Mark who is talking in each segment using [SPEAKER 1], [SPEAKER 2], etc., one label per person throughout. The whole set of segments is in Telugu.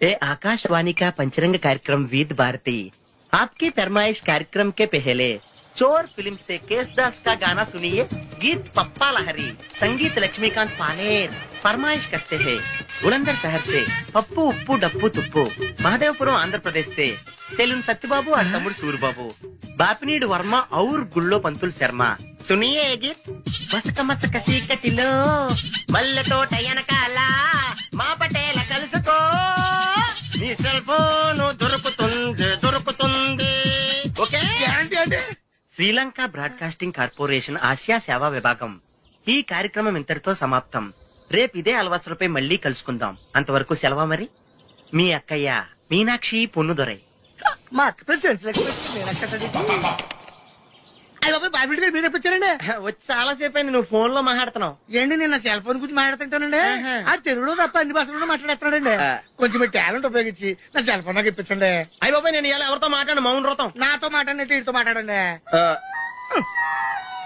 [SPEAKER 1] ए आकाशवाणी का पंचरंग कार्यक्रम विद भारती आपकी फरमाइश कार्यक्रम के पहले चोर फिल्म से केसदास का गाना सुनिए। गीत पप्पा लहरी, संगीत लक्ष्मीकांत पालेर। फरमाइश करते हैं बुलंदर शहर से पप्पू उप्पू डप्पू तुप्पू, महादेवपुरम आंध्र प्रदेश से सेलून सत्यबाबू और तमुड़ सूरबाबू, बापनीड वर्मा और गुल्लो पंतुल शर्मा। सुनिए ये गीत। मसक मसक सीकटिलो मल्ल तोट ఎనకాల మా పటేల కలుసుకో నీ సెల్ ఫోన్ దొరుకుతుంది ఓకే గ్యారంటీ అంటే శ్రీలంక బ్రాడ్కాస్టింగ్ కార్పొరేషన్ ఆసియా సేవా విభాగం ఈ కార్యక్రమం ఇంతటితో సమాప్తం. రేపు ఇదే అలవాసులపై మళ్ళీ కలుసుకుందాం. అంతవరకు సెలవా మరి. మీ అక్కయ్య మీనాక్షి పొన్నుదొరై.
[SPEAKER 2] మా అక్క మీరు ఎప్పుడండి
[SPEAKER 1] వచ్చి చాలా సేపు అయింది. నువ్వు ఫోన్ లో మాట్లాడుతున్నావు
[SPEAKER 2] ఏంటి? నేను నా సెల్ ఫోన్ గురించి మాట్లాడుతుంటానండి. ఆ తెలుగులో తప్ప అన్ని భాషల్లో మాట్లాడేస్తున్నాడండి. కొంచెం మీ టాలెంట్ ఉపయోగించి నా సెల్ ఫోన్ నాకు ఇప్పించండి.
[SPEAKER 1] అయ్యి బాబాయ్, నేను ఇలా ఎవరితో మాట్లాడు? మౌన వ్రతం.
[SPEAKER 2] నాతో మాట్లాడినట్టు వీటితో మాట్లాడండి.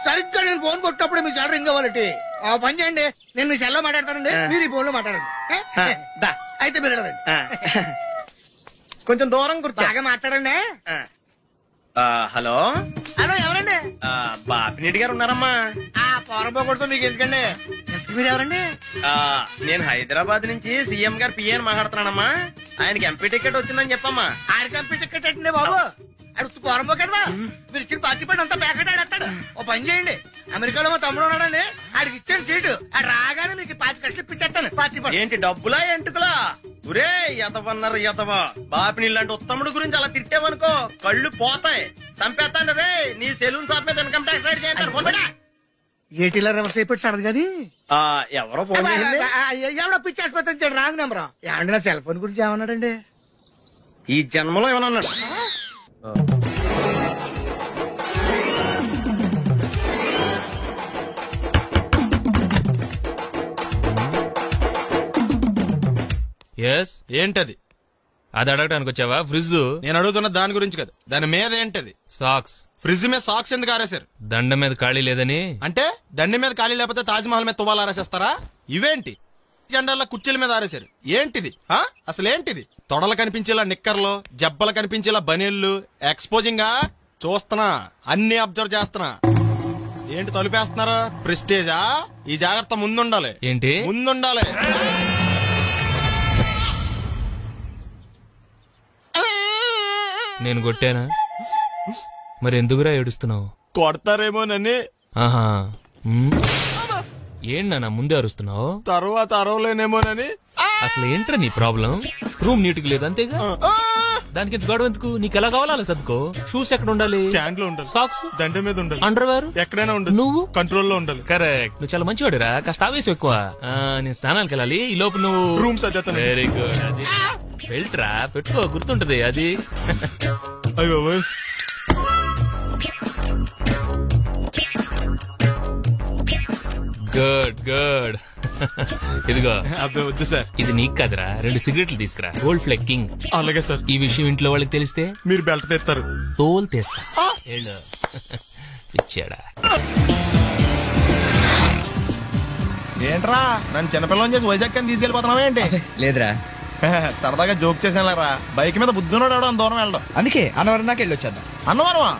[SPEAKER 2] సరిగ్గా నేను ఫోన్ కొట్టినప్పుడు మీ సెల్ రింగ్ అవ్వాలంటే ఆ పని చేయండి. నేను మీ సెల్ లో మాట్లాడతానండి, మీరు ఈ ఫోన్ లో మాట్లాడండి. అయితే మీరు వెళ్ళండి.
[SPEAKER 1] కొంచెం దూరం కూర్చో.
[SPEAKER 2] బాగా మాట్లాడండి.
[SPEAKER 1] హలో
[SPEAKER 2] హలో, ఎవరండి?
[SPEAKER 1] బాపినీటి గారు ఉన్నారమ్మా?
[SPEAKER 2] ఆ పొరపోకూడదు, మీకు ఎందుకండి? మీరు ఎవరండి?
[SPEAKER 1] నేను హైదరాబాద్ నుంచి సీఎం గారు పిఏని మాట్లాడుతున్నానమ్మా. ఆయనకి ఎంపీ టికెట్ వచ్చిందని చెప్పమ్మా.
[SPEAKER 2] ఆయనకి ఎంపీ టికెట్ ఏంటండి బాబు? అడుగుతూ పొరపో కదా. మీరు ఇచ్చిన పార్టీ పడి అంతా ప్యాకెట్ ఆడేస్తాడు. ఓ పని చేయండి, అమెరికాలో మా తమ్ముడు ఉన్నాడండి, ఆడికి ఇచ్చాను సీటు. ఆడు రాగానే మీకు 5 లక్షలు ఇప్పించేస్తాను పార్టీ పడి.
[SPEAKER 1] ఏంటి డబ్బులా ఎంటుకలా? ఒరే ఎదవన్నారు ఎదవా. బాపిని లాంటి ఉత్తముడు గురించి అలా తిట్టావనుకో కళ్ళు పోతాయి. చంపేస్తాను రే. నీ సెలూన్ షాప్ మీద ఇన్కమ్ ట్యాక్స్ రైడ్ చేస్తారు.
[SPEAKER 2] ఏటీలో రివర్స్ అయిపోయి సడన్ గాని
[SPEAKER 1] ఎవరో
[SPEAKER 2] ఎవడో పిచ్చి ఆసుపత్రి రాంగ్ నెంబర్. ఏమండి నా సెల్ ఫోన్ గురించి ఏమన్నాడండి?
[SPEAKER 1] ఈ జన్మలో ఏమన్నా అన్నాడు?
[SPEAKER 3] ఏంటది?
[SPEAKER 4] అది అడగడానికి వచ్చావా? ఫ్రిడ్జ్.
[SPEAKER 3] నేను అడుగుతున్న దాని గురించి కదా, దాని మీద ఏంటది?
[SPEAKER 4] సాక్స్.
[SPEAKER 3] ఫ్రిడ్జ్ మీద సాక్స్ ఎందుకు ఆరేశారు?
[SPEAKER 4] దండ మీద ఖాళీ లేదని.
[SPEAKER 3] అంటే దండి మీద ఖాళీ లేకపోతే తాజ్మహల్ మీద తువ్వాలు ఆరేసేస్తారా? ఇవేంటి జెండాల కుర్చీల మీద ఆరేశారు? ఏంటిది అసలు ఏంటిది? తొడలు కనిపించేలా నిక్కర్లు, జబ్బలు కనిపించేలా బనీళ్లు, ఎక్స్పోజింగ్ గా చూస్తున్నా, అన్ని అబ్జర్వ్ చేస్తున్నా. ఏంటి తలుపేస్తున్నారా? ప్రెస్టేజా? ఈ జాగ్రత్త ముందుండాలి.
[SPEAKER 4] ఏంటి
[SPEAKER 3] ముందుండాలి?
[SPEAKER 4] నేను కొట్టానా? మరి ఎందుకురా ఏడుస్తున్నావు?
[SPEAKER 3] కొడతారేమోనని.
[SPEAKER 4] ఆహా, ఏంటన్నా ముందే అరుస్తున్నావు?
[SPEAKER 3] తర్వాత అరవలేనేమోనని.
[SPEAKER 4] అసలు ఏంట్రా నీ ప్రాబ్లం? రూమ్ నీట్ గా లేదు అంతేగా, దానికి గొడవ ఎందుకు? నీకు ఎలా కావాలో అలా సర్దుకో. షూస్ ఎక్కడ ఉండాలి?
[SPEAKER 3] స్టాండ్ లో ఉండాలి.
[SPEAKER 4] సాక్స్
[SPEAKER 3] దండ మీద ఉండాలి.
[SPEAKER 4] అండర్వేర్
[SPEAKER 3] ఎక్కడైనా ఉండాలి.
[SPEAKER 4] నువ్వు
[SPEAKER 3] కంట్రోల్ లో ఉండాలి.
[SPEAKER 4] కరెక్ట్. నువ్వు చాలా మంచివాడురా. కాస్త ఆవేశం ఎక్కువ. నేను స్నానానికి వెళ్ళాలి, ఈ లోపు నువ్వు
[SPEAKER 3] రూమ్ సర్దేస్తాను.
[SPEAKER 4] Very good. అది బెల్ట్రా, పెట్టుకో, గుర్తుంటది అది.
[SPEAKER 3] అయ్యో
[SPEAKER 4] గుడ్ గుడ్. ఇదిగో.
[SPEAKER 3] అబ్బాయి వద్దు సార్.
[SPEAKER 4] ఇది నీకు కాదురా, 2 సిగరెట్లు తీసుకురా. Gold Flake King.
[SPEAKER 3] అలాగే సార్.
[SPEAKER 4] ఈ విషయం ఇంట్లో వాళ్ళకి తెలిస్తే
[SPEAKER 3] మీరు బెల్ట్ తెస్తారు.
[SPEAKER 4] తోలు తెస్తా. పిచ్చాడా?
[SPEAKER 3] ఏంట్రా నన్ను చిన్నపిల్లని చేసి వైజాగ్ అని తీసుకెళ్ళిపోతున్నావా ఏంటి?
[SPEAKER 5] లేదురా,
[SPEAKER 3] సరదాగా జోక్ చేసానులేరా. బైక్ మీద బుద్ధున్నాడు అంత దూరం వెళ్ళడం.
[SPEAKER 5] అందుకే అన్నవరం దాకా వెళ్ళి వచ్చేద్దాం.
[SPEAKER 3] అన్నవరమా?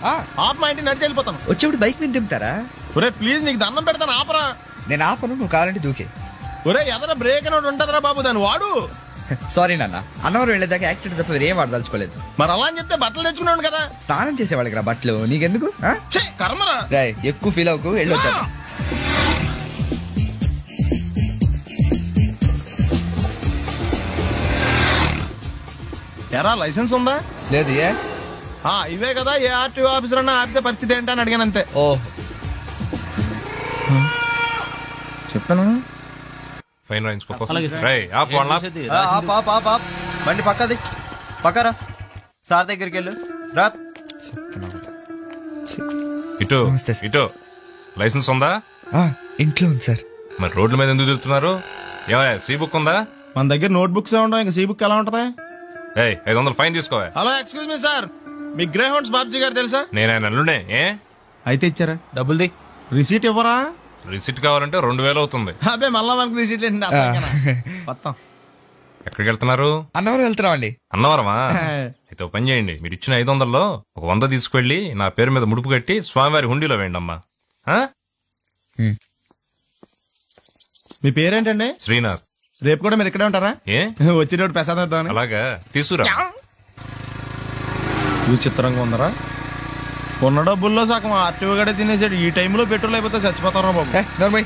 [SPEAKER 3] ఆప్ మా ఇంటికి నడిచి వెళ్ళిపోతాను.
[SPEAKER 5] వచ్చేప్పుడు బైక్ మీద దింపుతారా?
[SPEAKER 3] ఒరే ప్లీజ్, నీకు దండం పెడతాను, ఆపరా.
[SPEAKER 5] నేను ఆపను, నువ్వు కావాలంటే దూకే.
[SPEAKER 3] ఒరే ఎదర బ్రేక్ అని ఉంటదిరా బాబు, దాన్ని వాడు.
[SPEAKER 5] సారీ నాన్న, అన్నవరం వెళ్ళేదాకా యాక్సిడెంట్ తప్ప ఏం వాడదలుచుకోలేదు.
[SPEAKER 3] మరి అలా అని చెప్తే బట్టలు తెచ్చుకున్నాను కదా.
[SPEAKER 5] స్నానం చేసేవాళ్ళకి రా బట్టలు, నీకెందుకు?
[SPEAKER 3] కర్మరా.
[SPEAKER 5] ఎక్కువ ఫీల్ అవ్వకు, వెళ్ళొచ్చా.
[SPEAKER 3] ఎరా లైసెన్స్ ఉందా?
[SPEAKER 5] లేదు. ఏ
[SPEAKER 3] ఇవే కదా, ఏ ఆర్టీఓ ఆఫీసర్ అన్నా ఆపితే పరిస్థితి ఏంటని అడిగాను అంతే. చెప్తాను.
[SPEAKER 6] బండి పక్కది, పక్కరా. సార్ దగ్గరికి వెళ్ళు రా.
[SPEAKER 4] ఇటు ఇటు. లైసెన్స్ ఉందా?
[SPEAKER 5] ఇంట్లో ఉంది సార్.
[SPEAKER 4] మరి రోడ్ల మీద ఎందుకు తిరుగుతున్నారు? ఏమయ్యా, సీ బుక్ ఉందా?
[SPEAKER 3] మన దగ్గర నోట్ బుక్స్ ఉండవు, ఇంకా సీ బుక్ ఎలా ఉంటది?
[SPEAKER 4] 500 ఫైన్ తీసుకోవా.
[SPEAKER 3] హలో, ఎక్స్క్యూజ్ మీ సార్, మీ గ్రే హౌండ్స్ బాబ్జీ గారు తెలుసా?
[SPEAKER 4] నేను ఆయన అల్లుడే.
[SPEAKER 3] అయితే ఇచ్చారా?
[SPEAKER 6] డబ్బుల్ది.
[SPEAKER 3] రిసీట్ ఇవ్వరా?
[SPEAKER 4] రిసిట్ కావాలంటే 2000 అవుతుంది.
[SPEAKER 3] అబ్బే మళ్ళా మనకు రిసీట్ మొత్తం
[SPEAKER 4] ఎక్కడికి వెళ్తున్నారు?
[SPEAKER 5] అన్నవరం వెళ్తున్నాం అండి.
[SPEAKER 4] అన్నవరమా? అయితే ఒక పని చేయండి, మీరు ఇచ్చిన 500లో ఒక 100 తీసుకెళ్లి నా పేరు మీద ముడుపు కట్టి స్వామివారి హుండీలో వేయండి అమ్మా.
[SPEAKER 3] మీ పేరేంటండి?
[SPEAKER 4] శ్రీనాథ్.
[SPEAKER 3] రేపు కూడా మీరు ఇక్కడే ఉంటారా?
[SPEAKER 4] ఏ
[SPEAKER 3] వచ్చినప్పుడు ప్రసాదం ఇద్దామని.
[SPEAKER 4] అలాగా, తీసుకురా.
[SPEAKER 3] విచిత్రంగా ఉందరా, ఉన్న డబ్బుల్లో సగం ఆర్టీఓ గడే తినేసాడు. ఈ టైంలో పెట్రోల్ అయిపోతే చచ్చిపోతారా బాబు.
[SPEAKER 5] నోర్మై.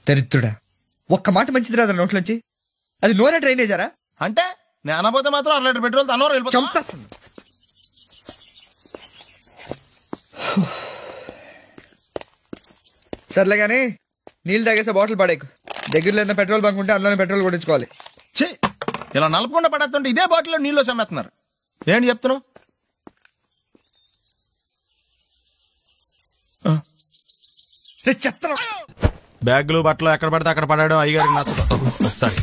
[SPEAKER 5] దరిద్రుడా, ఒక్క మాట మంచిది రాదా నోట్లోంచి? అది నూనె డ్రైనేజారా?
[SPEAKER 3] అంటే నేను అనబోతే మాత్రం 1 లీటర్ పెట్రోల్ అన్నవరం వెళ్ళిపోతాం.
[SPEAKER 5] చంపేస్తుంది. సర్లేగాని నీళ్ళు తాగేసే బాటిల్ పడేకు. దగ్గరలో ఏదైనా పెట్రోల్ బంక్ ఉంటే అందులోనే పెట్రోల్ కొట్టించుకోవాలి.
[SPEAKER 3] ఛీ, ఇలా నలపకుండా పడేస్తుంటే ఇదే బాటిల్లో నీళ్ళు సమ్మేస్తున్నారు. ఏంటి చెప్తున్నావు?
[SPEAKER 5] చెప్తాను.
[SPEAKER 3] బ్యాగులు బట్టలు ఎక్కడ పడితే అక్కడ పడడం అయ్యగారికి నచ్చదు.
[SPEAKER 4] సారీ.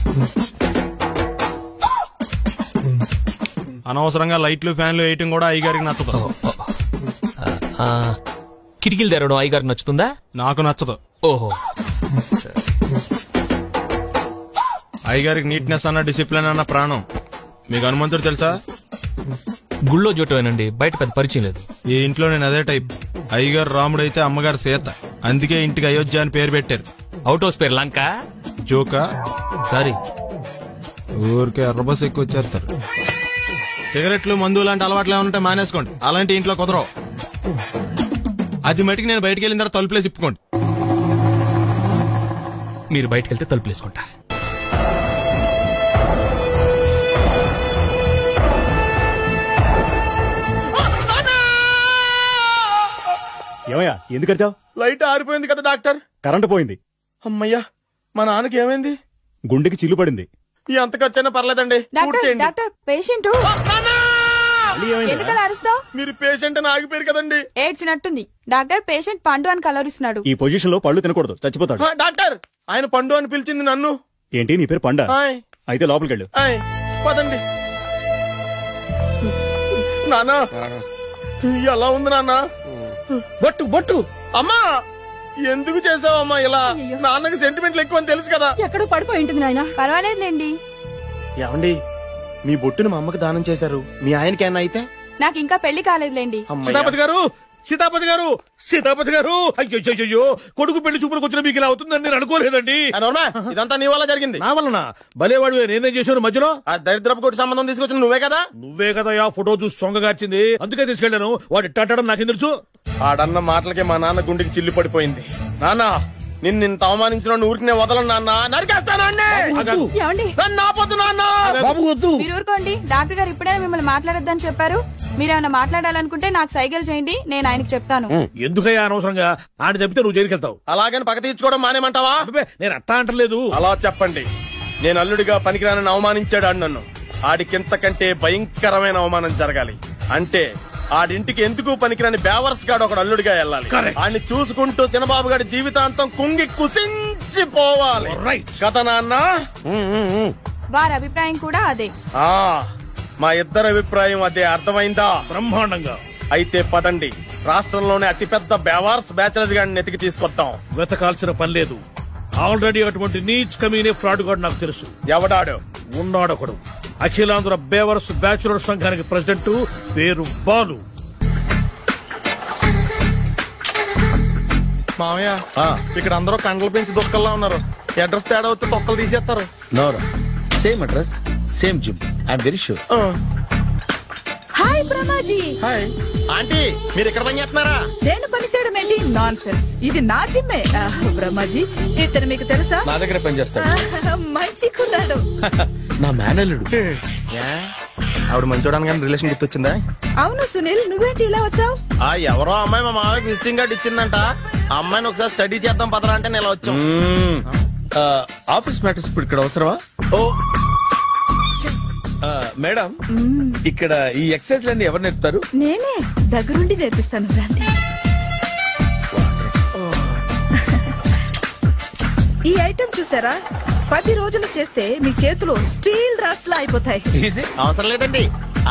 [SPEAKER 3] అనవసరంగా లైట్లు ఫ్యాన్లు వేయటం కూడా అయ్యగారికి నచ్చదు.
[SPEAKER 4] కిటికీలు తెరవడం అయ్యగారికి నచ్చుతుందా?
[SPEAKER 3] నాకు నచ్చదు.
[SPEAKER 4] ఓహో.
[SPEAKER 3] అయ్యగారికి నీట్నెస్ అన్న డిసిప్లిన్ అన్న ప్రాణం. మీకు హనుమంతుడు తెలుసా?
[SPEAKER 4] గుళ్ళో జోటమేనండి, బయట పెద్ద పరిచయం లేదు.
[SPEAKER 3] ఈ ఇంట్లో నేను అదే టైప్. అయ్యగారు రాముడు అయితే అమ్మగారు సీత. అందుకే ఇంటికి అయోధ్య అని పేరు పెట్టారు.
[SPEAKER 4] అవుట్ హౌస్ పేరు లంక.
[SPEAKER 3] జోకా?
[SPEAKER 4] సారీ.
[SPEAKER 3] ఊరికే ఎర్రబస్ ఎక్కువ వచ్చేస్తారు. సిగరెట్లు మందు లాంటి అలవాట్లు ఏమంటే మానేసుకోండి. అలాంటి ఇంట్లో కుదరవు. అది మటుకు నేను బయటకు వెళ్ళిన తర్వాత తలుపులేసి ఇప్పుకోండి.
[SPEAKER 4] మీరు బయటకు వెళ్తే తలుపులేసుకుంటా.
[SPEAKER 7] ఏమయ్యా ఎందుకు వచ్చావు?
[SPEAKER 3] లైట్ ఆరిపోయింది కదా డాక్టర్.
[SPEAKER 7] కరెంటు పోయింది.
[SPEAKER 3] అమ్మయ్యా, మా నాన్నకి ఏమైంది?
[SPEAKER 7] గుండెకి చిల్లు పడింది.
[SPEAKER 3] ఎంత ఖర్చైనా పర్లేదండి.
[SPEAKER 8] డాక్టర్ పేషెంట్ ఎందుకలా అరుస్తావు?
[SPEAKER 3] మీరు పేషెంట్ అని ఆగిపోయారు కదండి.
[SPEAKER 8] ఏడ్చినట్టుంది. డాక్టర్ పేషెంట్ పండు అని కలరిస్తున్నాడు.
[SPEAKER 7] ఈ పొజిషన్ లో పళ్ళు తినకూడదు, చచ్చిపోతాడు.
[SPEAKER 3] డాక్టర్, ఆయన పండు అని పిలిచింది నన్ను.
[SPEAKER 7] ఏంటి నీ పేరు పండా?
[SPEAKER 3] ఆయ్.
[SPEAKER 7] అయితే లోపలికి వెళ్ళు.
[SPEAKER 3] పదండి. నాన్నా ఎలా ఉంది నాన్న? బొట్టు బొట్టు. అమ్మా ఎందుకు చేసావమ్మా ఇలా? నాన్నకి సెంటిమెంట్లు ఎక్కువ అని తెలుసు కదా.
[SPEAKER 8] ఎక్కడో పడిపోయి ఉంటుంది నాయన. పర్వాలేదులేండి.
[SPEAKER 3] ఏమండి, మీ బొట్టును మా అమ్మకి దానం చేశారు. మీ ఆయనకేనా అయితే?
[SPEAKER 8] నాకు ఇంకా పెళ్లి కాలేదులేండి.
[SPEAKER 2] సీతాపతి గారు, సీతాపతి గారు, సీతాపతి గారు, అయ్యో కొడుకు పెళ్లి చూపులకు వచ్చిన మీకు ఇలా అవుతుందని నేను అనుకోలేదండి.
[SPEAKER 3] ఇదంతా నీ వల్ల జరిగింది.
[SPEAKER 2] నా వలన? భలేవాడు, నేనేం చేశాను మధ్యలో?
[SPEAKER 3] ఆ దరిద్రపు కొట్టి సంబంధం తీసుకొచ్చిన నువ్వే కదా.
[SPEAKER 2] నువ్వే కదా ఆ ఫోటో చూసి సొంగగార్చింది, అందుకే తీసుకెళ్లాను. వాడు ఇట్టాడడం నాకేం తెలుసు?
[SPEAKER 3] ఆడన్న మాటలకే మా నాన్న గుండెకి చిల్లు పడిపోయింది. నాన్న, నిన్ను అవమానించిన ఊరికి వదలను నాన్న. నరికేస్తానండి.
[SPEAKER 8] మీరు ఊరుకోండి. డాక్టర్ గారు ఇప్పుడే మిమ్మల్ని మాట్లాడొద్దని చెప్పారు. మీరేమైనా మాట్లాడాలనుకుంటే నాకు సైగలు చేయండి, నేను ఆయనకు చెప్తాను.
[SPEAKER 2] ఎందుకయ్యా అనవసరంగా ఆయన చెప్తే నువ్వు జైలుకి వెళ్తావు.
[SPEAKER 3] అలాగని పక్క తీర్చుకోవడం మానేమంటావా?
[SPEAKER 2] నేను అట్టా అంటలేదు.
[SPEAKER 3] అలా చెప్పండి. నేను అల్లుడిగా పనికిరానని అవమానించాడు ఆడు నన్ను. ఆడికింతకంటే భయంకరమైన అవమానం జరగాలి. అంటే ఆడింటికి ఎందుకు పనికిరాని బేవర్స్ గాడు ఒకడు అల్లుడిగా వెళ్ళాలి. ఆడిని చూసుకుంటూ చిన్నబాబు గారి జీవితాంతం కుంగి కుసించిపోవాలి. కదా నాన్న?
[SPEAKER 8] వారి అభిప్రాయం కూడా అదే.
[SPEAKER 3] మా ఇద్దరి అభిప్రాయం అదే. అర్థమైందా?
[SPEAKER 2] బ్రహ్మాండంగా.
[SPEAKER 3] అయితే పదండి, రాష్ట్రంలోనే అతిపెద్ద బేవార్స్ బ్యాచిలర్ గాడిని ఎతికి తీసుకొద్దాం.
[SPEAKER 2] వెతకాల్సిన పని లేదు. ఆల్రెడీ అటువంటి నీచ్ కమీనే ఫ్రాడ్ గాడు నాకు తెలుసు.
[SPEAKER 3] ఎవడాడు?
[SPEAKER 2] ఉన్నాడొకడు. అఖిలాంధ్ర బేవర్స్ బ్యాచులర్ సంఘానికి ప్రెసిడెంట్, పేరు బాలు.
[SPEAKER 3] మామయ్య, ఇక్కడ అందరూ కండలు పెంచి దుక్కల్లా ఉన్నారు. అడ్రస్ తేడా వస్తే తొక్కలు తీసేస్తారు.
[SPEAKER 9] Same address, same gym. I'm very sure.
[SPEAKER 8] Hi Brahmaji.
[SPEAKER 3] Hi aunty, మీరు ఇక్కడ పని చేస్తున్నారా?
[SPEAKER 10] నేను పని చేయడం ఏంటి? Non sense. ఇది నా జిమ్మే. బ్రహ్మాజీ, ఇతను మీకు తెలుసా?
[SPEAKER 9] నా దగ్గర పని చేస్తాడు.
[SPEAKER 10] మంచి కుర్రాడు.
[SPEAKER 9] నా మేనల్లుడు.
[SPEAKER 3] ఆవిడ మంచి చూడడానికి రిలేషన్ గుర్తొచ్చిందా?
[SPEAKER 10] అవును సునీల్, నువ్వేంటి ఇలా వచ్చావు?
[SPEAKER 3] ఎవరో అమ్మాయి మా మామయ్యకి విజిటింగ్ కార్డు ఇచ్చిందంట. ఆ అమ్మాయిని ఒకసారి స్టడీ చేద్దాం పదరా అంటే నేను ఇలా వచ్చాం.
[SPEAKER 9] ఆఫీస్ మ్యాటర్స్ ఇప్పుడు ఇక్కడ అవసరమా? ఓ మేడం, ఇక్కడ ఈ ఎక్సర్సైజ్ లన్నీ ఎవరు నేర్పుతారు?
[SPEAKER 10] నేనే దగ్గరుండి నేర్పిస్తాను. రండి. ఈ ఐటమ్ చూసారా? 10 రోజులు చేస్తే మీ చేతులు స్టీల్ రాట్స్ లా అయిపోతాయి.
[SPEAKER 3] అవసరం లేదండి,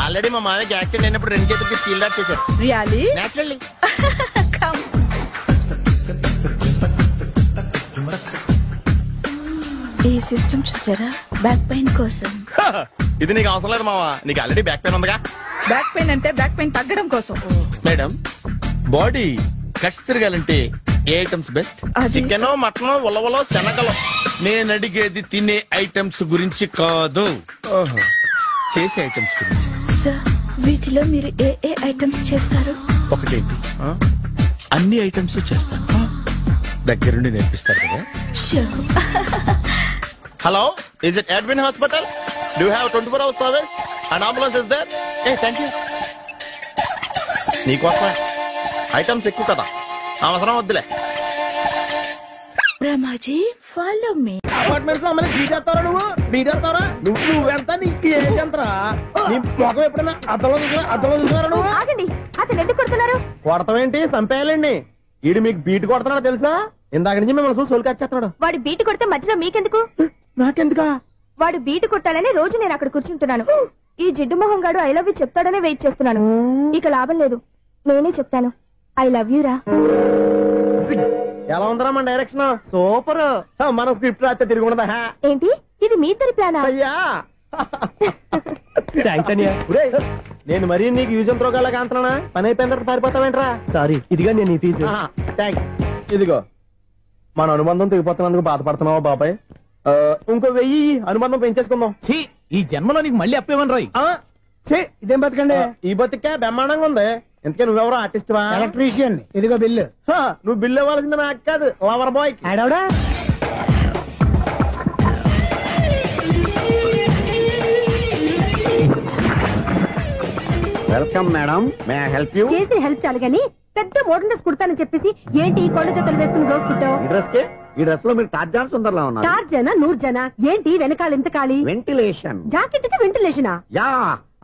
[SPEAKER 3] ఆల్రెడీ మా మామయ్యకి యాక్సిడెంట్ అయినప్పుడు 2 చేతులకి స్టీల్ డాట్ చేశారు.
[SPEAKER 10] రియాలీ?
[SPEAKER 3] నేచురల్లీ.
[SPEAKER 10] ఈ సిస్టమ్ చూసారా, బ్యాక్ పెయిన్ కోసం.
[SPEAKER 3] ఇది నీకు అవసరం లేదు మావా, నీకు ఆల్రెడీ బ్యాక్ పెయిన్ ఉందిగా.
[SPEAKER 10] బ్యాక్ పెయిన్ అంటే బ్యాక్ పెయిన్ తగ్గడం కోసం.
[SPEAKER 9] మేడం, బాడీ కట్స్ తిరగాలంటే ఏ ఐటమ్స్ బెస్ట్?
[SPEAKER 3] చికెన్, మటన్, ఉలవలో, శనగలు.
[SPEAKER 9] నేను అడిగేది తినే ఐటమ్స్ గురించి కాదు, చేసే ఐటమ్స్ గురించి.
[SPEAKER 10] సార్, వీటిలో మీరు ఏ ఏ ఐటమ్స్ చేస్తారు?
[SPEAKER 9] ఒకటేంటి, అన్ని ఐటమ్స్ చేస్తాను. దగ్గరుండి నేర్పిస్తారు కదా.
[SPEAKER 3] Hello, is it admin hospital? Do have 24 hours service and ambulance is there? Thank you. నీకోసమే ఐటమ్స్ ఎక్కువ కదా, అవసరం వద్దులే.
[SPEAKER 10] Brahmaji, follow me.
[SPEAKER 2] అపార్ట్మెంట్స్ లో అమ్మని బీటేస్తారా నువ్వెంత నీకు ఏంటంతరా? నీ మొఖం ఎప్పుడైనా అద్దంలో చూసారా నువ్వు?
[SPEAKER 8] ఆగండి, అతను ఎందుకు కొడుతున్నారు?
[SPEAKER 2] కొడతావేంటి? చంపేయాలండి. ఈడు మీకు బీట్ కొడుతున్నాడు తెలుసా? ఇందాక నుంచి మిమ్మల్ని చూసి సోల్కొచ్చేస్తున్నాడు.
[SPEAKER 8] వాడు బీటు కొడితే మధ్యలో మీకెందుకు?
[SPEAKER 2] నాకెందుకా?
[SPEAKER 8] వాడు బీటు కొట్టాలని రోజు నేను అక్కడ కూర్చుంటున్నాను. ఈ జిడ్డు మొహం గాడు ఐ లవ్ యూ చెప్తాడనే వెయిట్ చేస్తున్నాను. ఇక లాభం లేదు, నేనే చెప్తాను. ఐ లవ్ యూ రా.
[SPEAKER 2] ఎలా ఉందరా మన డైరెక్షన్? సూపర్. మన స్క్రిప్ట్ రాస్తే తిరిగి ఉండదా?
[SPEAKER 8] ఏంటి, ఇది మీ ఇద్దరి ప్లానా?
[SPEAKER 2] అయ్యా నేను మరీ నీకు యూజ్ అండ్ త్రోగాలా కాంతనా? పని అయిపోయిన తర్వాత పారిపోతావేంట్రా? సారీ, ఇదిగా నేను తీసి. థ్యాంక్స్. ఇదిగో, మన అనుబంధం తెగిపోతున్నందుకు బాధపడుతున్నావా బాబాయ్? ఇంకో 1000 అనుబంధం పెంచేసుకుందాం.
[SPEAKER 9] ఈ జన్మలో నీకు మళ్ళీ అప్పేమని రాయి.
[SPEAKER 2] ఇదేం బతికండి? ఈ బతికే బ్రహ్మాండంగా ఉంది. ఎందుకే నువ్వెవరో ఆర్టిస్ట్ వా? ఎలక్ట్రీషియన్. ఇదిగో బిల్లు. నువ్వు బిల్లు ఇవ్వాల్సింది నాకు కాదు, లవర్ బాయ్. ఆడవడా?
[SPEAKER 11] Welcome madam, may I help you?
[SPEAKER 8] చేసి హెల్ప్ చాలు గాని పెద్ద మోడల్ డ్రెస్ కుడతానని చెప్పేసి ఏంటి కొండ జతలు వేసుకుని దోసుకుంటావు?
[SPEAKER 11] ఈ డ్రెస్ కి, ఈ డ్రెస్ లో మీరు టార్జాన్ సుందర్లా ఉన్నారు.
[SPEAKER 8] టార్జనా, నూర్జనా? ఏంటి వెనకాల ఎంత ఖాళీ?
[SPEAKER 11] వెంటిలేషన్.
[SPEAKER 8] జాకెట్ కి వెంటిలేషనా?
[SPEAKER 11] యా,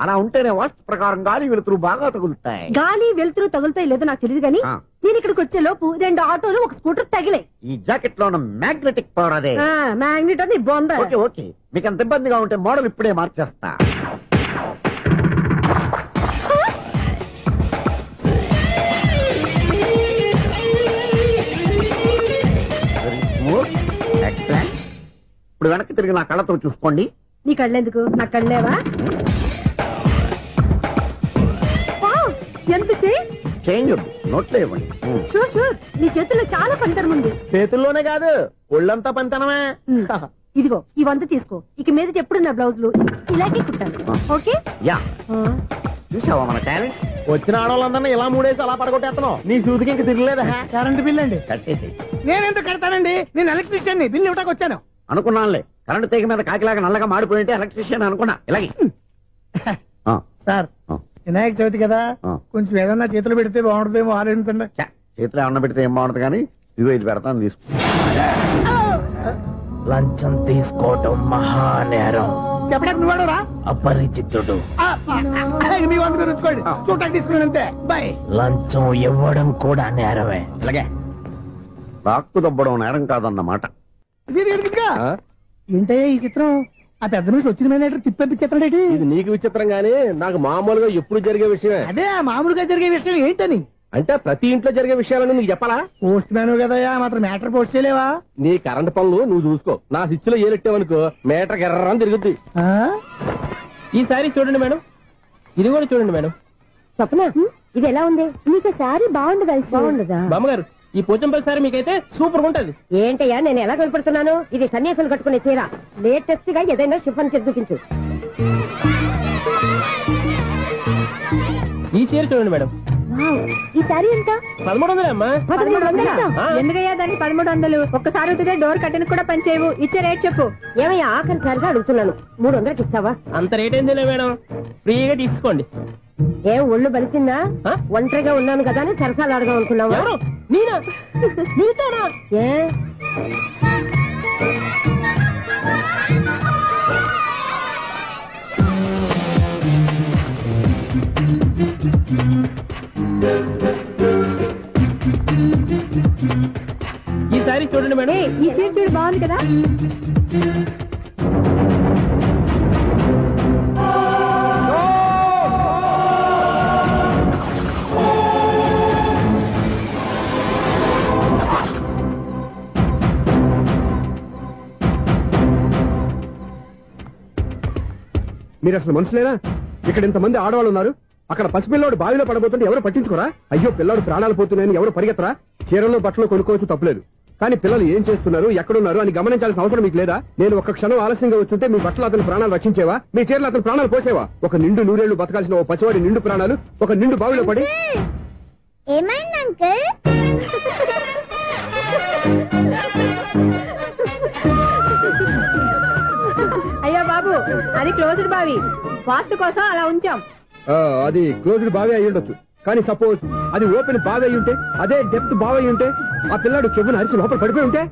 [SPEAKER 11] అలా ఉంటేనే వాస్తు ప్రకారం గాలి వెలుతురు బాగా తగులుతాయి.
[SPEAKER 8] గాలి వెలుతురు తగులుతాయి లేదో నాకు తెలియదు గానీ నేను ఇక్కడికి వచ్చే లోపు 2 ఆటోలు, 1 స్కూటర్ తగిలే.
[SPEAKER 11] ఈ జాకెట్ లో ఉన్న మ్యాగ్నెటిక్ పవర్ అదే.
[SPEAKER 8] మ్యాగ్నెట్ అని బొంద.
[SPEAKER 11] ఓకే ఓకే, మీకు అంత ఇబ్బందిగా ఉంటే మోడల్ ఇప్పుడే మార్చేస్తా. ఎక్సలెంట్. ఇప్పుడు వెనక్కి తిరిగి నా కళ్ళతో చూసుకోండి.
[SPEAKER 8] నీ కళ్ళెందుకు? నా కళ్ళేవా? ఎంత
[SPEAKER 11] చేంజ్ నోట్లో ఇవ్వండి.
[SPEAKER 8] షూర్ షూర్, నీ చేతుల్లో చాలా పనితనం ఉంది.
[SPEAKER 2] చేతుల్లోనే కాదు, ఒళ్ళంతా పనితనమే.
[SPEAKER 8] ఇదిగో ఈ 100 తీసుకో. ఇక మీద ఎప్పుడు నా బ్లౌజులు ఇలాగే కుట్టాను. ఓకే?
[SPEAKER 11] యా, చూసావా మన టాలెంట్?
[SPEAKER 2] వచ్చిన ఆడవాళ్ళందరినీ ఇలా మూడేసి అలా పడగొట్టేస్తున్నావు. నీ సూదికి ఇంక తిరగలేదా? కరెంట్ బిల్ అండి.
[SPEAKER 11] కట్టేసి.
[SPEAKER 2] నేనెందుకు కడతానండి? నేను ఎలక్ట్రీషియన్, బిల్ ఇవ్వడానికి వచ్చాను.
[SPEAKER 11] అనుకున్నానులే, కరెంట్ తీగ మీద కాకిలాగా నల్లగా మాడిపోయింటే ఎలక్ట్రీషియన్ అనుకున్నా. ఇలాగే
[SPEAKER 2] సార్, వినాయక చవితి కదా, కొంచెం ఏదన్నా చేతులు పెడితే బాగుంటుందేమో ఆలోచించండి.
[SPEAKER 11] చేతిలో అన్న పెడితే ఏం బాగుంటుంది కానీ, ఇదిగో ఇది పెడతాను, తీసుకో.
[SPEAKER 9] లంచం తీసుకోవటం మహానేరం.
[SPEAKER 2] చెప్పడానికి నువ్వాడరా?
[SPEAKER 9] అపరిచితుడు.
[SPEAKER 2] మీ వంట మీరు ఉంచుకోండి, చూడటానికి తీసుకుని అంతే. బాయ్.
[SPEAKER 9] లంచం ఇవ్వడం కూడా నేరమే.
[SPEAKER 11] ఇలాగే రాక్కు దబ్బడం నేరం కాదన్నమాట.
[SPEAKER 2] ఏంటయ్యా ఈ చిత్రం? ఆ పెద్ద నుంచి వచ్చిన మేనేటర్ తిప్పించేస్తాడేటి? ఇది నీకు విచిత్రం గానీ నాకు మామూలుగా ఎప్పుడు జరిగే విషయమే. అదే మామూలుగా జరిగే విషయం ఏంటని? అంటే ప్రతి ఇంట్లో జరిగే విషయాలను నీకు చెప్పాలా? పోస్ట్ మ్యాన్ కదయ్యా, మాత్రం మ్యాటర్ పోస్ట్ చేయలేవా? నీ కరెంట్ పనులు నువ్వు చూసుకో. నా స్విచ్ లో ఏలెట్టావనుకో మేటర్ ఎర్రని తిరుగుద్ది. ఈసారి చూడండి మేడం, ఇది కూడా చూడండి మేడం.
[SPEAKER 8] చెప్పనా, ఇది ఎలా ఉంది? నీకు సారీ బాగుండదా? బాగుండదా
[SPEAKER 2] బామ్మగారు? ఈ పోచంపల్లి సారీ మీకైతే సూపర్ ఉంటది.
[SPEAKER 8] ఏంటయ్యా నేను ఎలా కనపడుతున్నాను? ఇది సన్యాసులు కట్టుకునే చీర. లేటెస్ట్ గా ఏదైనా షిఫాన్ చేసి చూపించు.
[SPEAKER 2] ఈ చీర చూడండి మేడం.
[SPEAKER 8] ఈ సారీ ఎంత?
[SPEAKER 2] 1300 అమ్మా.
[SPEAKER 8] 1300? ఎందుకయ్యా దాన్ని 1300? ఒక్కసారి ఉతికే డోర్ కట్టెన్ కూడా పని చేయవు. ఇచ్చే రేట్ చెప్పు. ఏమయ్యా ఆఖరిసారిగా అడుగుతున్నాను, 300కి ఇస్తావా?
[SPEAKER 2] అంత రేట్ ఏందిలే మేడం, ఫ్రీగా తీసుకోండి.
[SPEAKER 8] ఏం ఒళ్ళు బలిసిందా? ఒంటరిగా ఉన్నాను కదా అని సరసాలు అడగా అనుకున్నావా?
[SPEAKER 2] నేనా? నీతోనా?
[SPEAKER 8] ఏ
[SPEAKER 2] ఈ సారీ చూడండి మేడం.
[SPEAKER 8] ఈ చీర చూడు, బాగుంది కదా?
[SPEAKER 2] మీరు అసలు మనుషులేనా? ఇక్కడ ఇంతమంది ఆడవాళ్ళు ఉన్నారు, అక్కడ పసిపిల్లాడు బావిలో పడబోతుంటే ఎవరు పట్టించుకోరా? అయ్యో పిల్లాడు ప్రాణాలు పోతున్నాయని ఎవరు పరిగెత్తరా? చీరలో బట్టలు కొనుక్కోవచ్చు తప్పులేదు, కానీ పిల్లలు ఏం చేస్తున్నారు, ఎక్కడున్నారు అని గమనించాల్సిన అవసరం మీకు లేదా? నేను ఒక్క క్షణం ఆలస్యంగా వచ్చుంటే మీ బట్టలు అతని ప్రాణాలు రక్షించేవా? మీ చీరలు అతని ప్రాణాలు పోసేవా? ఒక నిండు నూరేళ్లు బతకాల్సిన ఓ పసివాడి నిండు ప్రాణాలు ఒక నిండు బావిలో పడి.
[SPEAKER 8] ఏమైంది అంకుల్?
[SPEAKER 12] అయ్యో బాబు, అది క్లోజ్డ్ బావి, వాస్తు కోసం అలా ఉంచాం.
[SPEAKER 2] అది క్లోజ్డ్ బావి అయి ఉండొచ్చు, కానీ సపోజ్ అది ఓపెన్ బావి అయి ఉంటే, అదే డెప్త్ బావి అయి ఉంటే, ఆ పిల్లాడు చెవును అరిచి లోపల పడిపోయి ఉంటే?